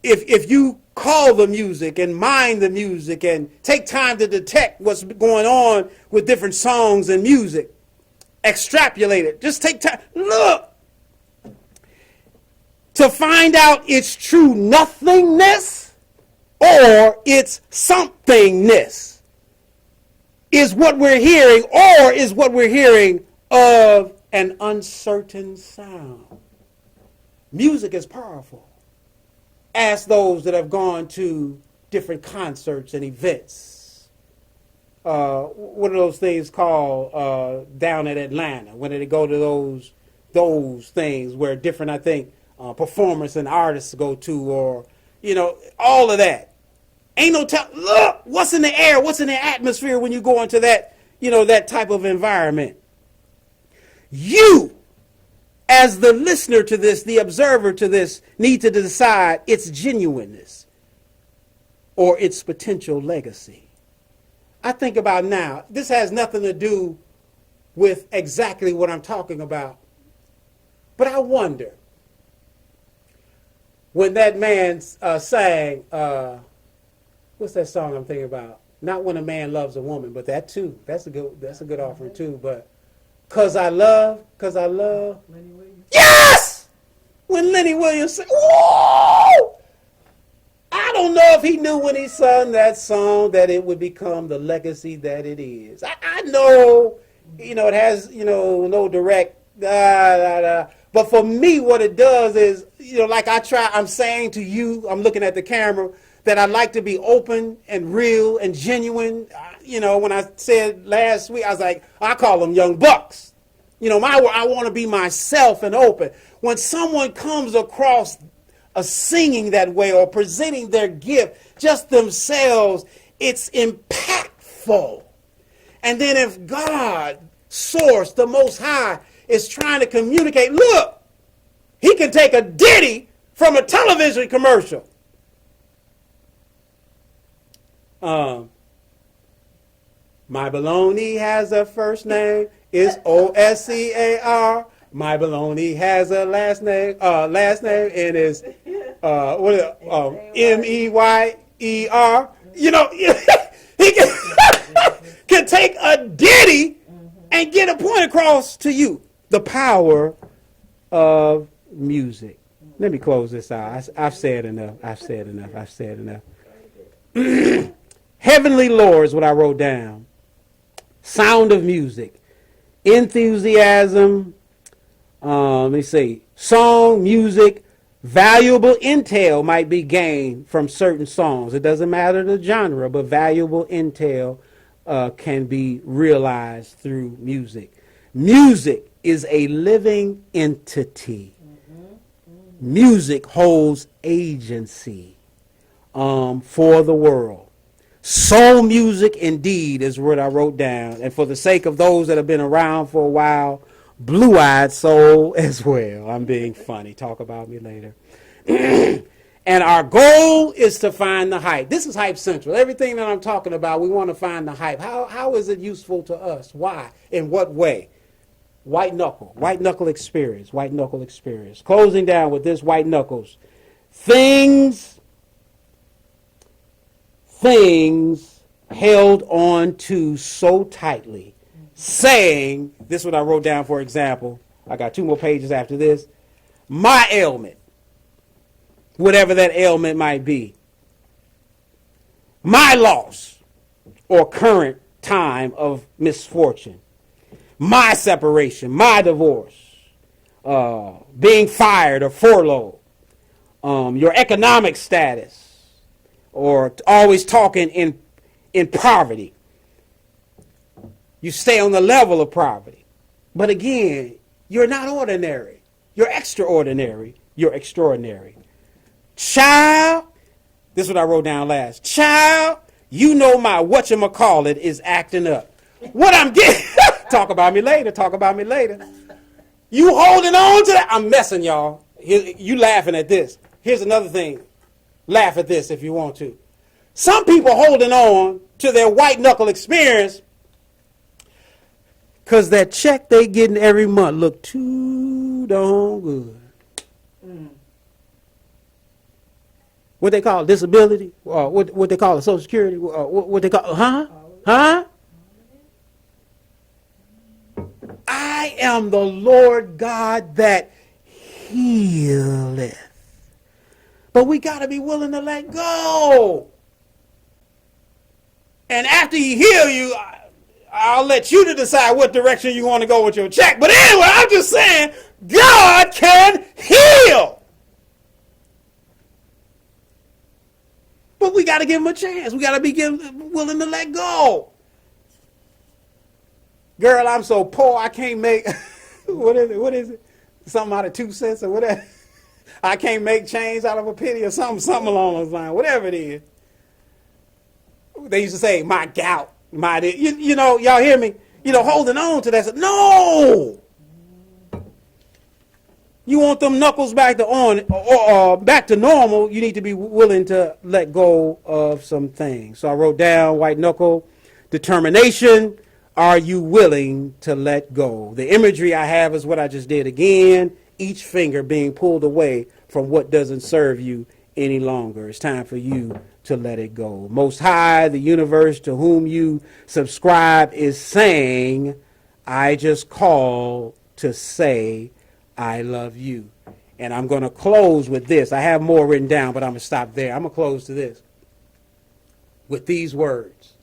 if you call the music and mind the music and take time to detect what's going on with different songs and music, extrapolate it. Just take time. Look. To find out its true nothingness or its somethingness is what we're hearing, or is what we're hearing of an uncertain sound. Music is powerful. Ask those that have gone to different concerts and events. What are those things called down in Atlanta? When they go to those things where different, I think, performers and artists go to, or all of that. Ain't no look what's in the air, what's in the atmosphere when you go into that, that type of environment. You, as the listener to this, the observer to this, need to decide its genuineness or its potential legacy. I think about now, this has nothing to do with exactly what I'm talking about, but I wonder, when that man sang, what's that song I'm thinking about? Not When a Man Loves a Woman, but that too. That's a good offering too. But cause I love. Lenny Williams. Yes! When Lenny Williams sang, whoa! I don't know if he knew when he sung that song that it would become the legacy that it is. I know, it has, no direct, but for me, what it does is, like I'm saying to you, I'm looking at the camera, that I like to be open and real and genuine. When I said last week, I was like, I call them young bucks. I want to be myself and open. When someone comes across a singing that way or presenting their gift just themselves, it's impactful. And then if God, Source, the Most High, is trying to communicate, look, he can take a ditty from a television commercial. My baloney has a first name, it's Oscar. My baloney has a last name, and is Meyer. He can take a ditty and get a point across to you. The power of music. Let me close this out. I've said enough. Heavenly lore is what I wrote down. Sound of music. Enthusiasm. Let me see. Song, music, valuable intel might be gained from certain songs. It doesn't matter the genre, but valuable intel can be realized through music. Music is a living entity. Music holds agency for the world. Soul music, indeed, is what I wrote down. And for the sake of those that have been around for a while, blue-eyed soul as well. I'm being funny. Talk about me later. And our goal is to find the hype. This is Hype Central. Everything that I'm talking about, we want to find the hype. How is it useful to us? Why? In what way? White knuckle experience. Closing down with this white knuckles. Things held on to so tightly. Saying, this is what I wrote down for example. I got 2 more pages after this. My ailment. Whatever that ailment might be. My loss or current time of misfortune. My separation, my divorce. Being fired or furloughed. Your economic status. Or always talking in poverty. You stay on the level of poverty. But again, you're not ordinary. You're extraordinary. You're extraordinary. Child, this is what I wrote down last. Child, you know my whatchamacallit is acting up. What I'm getting, talk about me later. You holding on to that? I'm messing, y'all. You laughing at this. Here's another thing. Laugh at this if you want to. Some people holding on to their white knuckle experience because that check they getting every month look too darn good. What they call it, disability? What they call it, Social Security? What they call Huh? I am the Lord God that healeth. But we got to be willing to let go. And after he heal you, I'll let you to decide what direction you want to go with your check. But anyway, I'm just saying, God can heal. But we got to give him a chance. We got to be willing to let go. Girl, I'm so poor, I can't make, what is it? Something out of 2 cents or whatever. I can't make change out of a penny or something along those lines, whatever it is. They used to say, my gout, you know, y'all hear me? Holding on to that. No! You want them knuckles back to back to normal, you need to be willing to let go of some things. So I wrote down white knuckle, determination. Are you willing to let go? The imagery I have is what I just did again. each finger being pulled away from what doesn't serve you any longer. It's time for you to let it go. Most High, the universe to whom you subscribe, is saying, I just call to say I love you. And I'm going to close with this. I have more written down, but I'm going to stop there. I'm going to close to this with these words.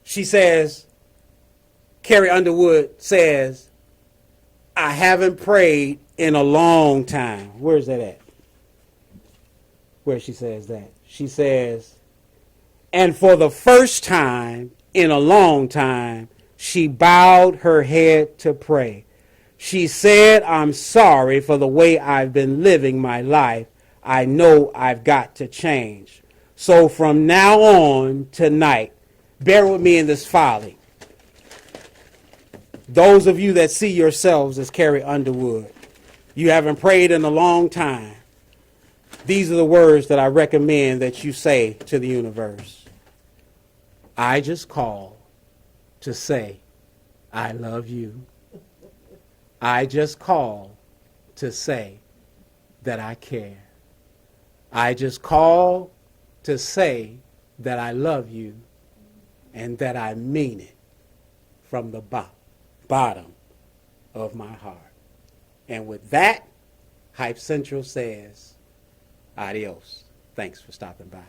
She says, Carrie Underwood says, I haven't prayed in a long time. Where's that at? Where she says that? She says, and for the first time in a long time, she bowed her head to pray. She said, I'm sorry for the way I've been living my life. I know I've got to change. So from now on tonight, bear with me in this folly. Those of you that see yourselves as Carrie Underwood, you haven't prayed in a long time. These are the words that I recommend that you say to the universe. I just call to say I love you. I just call to say that I care. I just call to say that I love you and that I mean it from the bottom of my heart. And with that, Hype Central says, adios. Thanks for stopping by.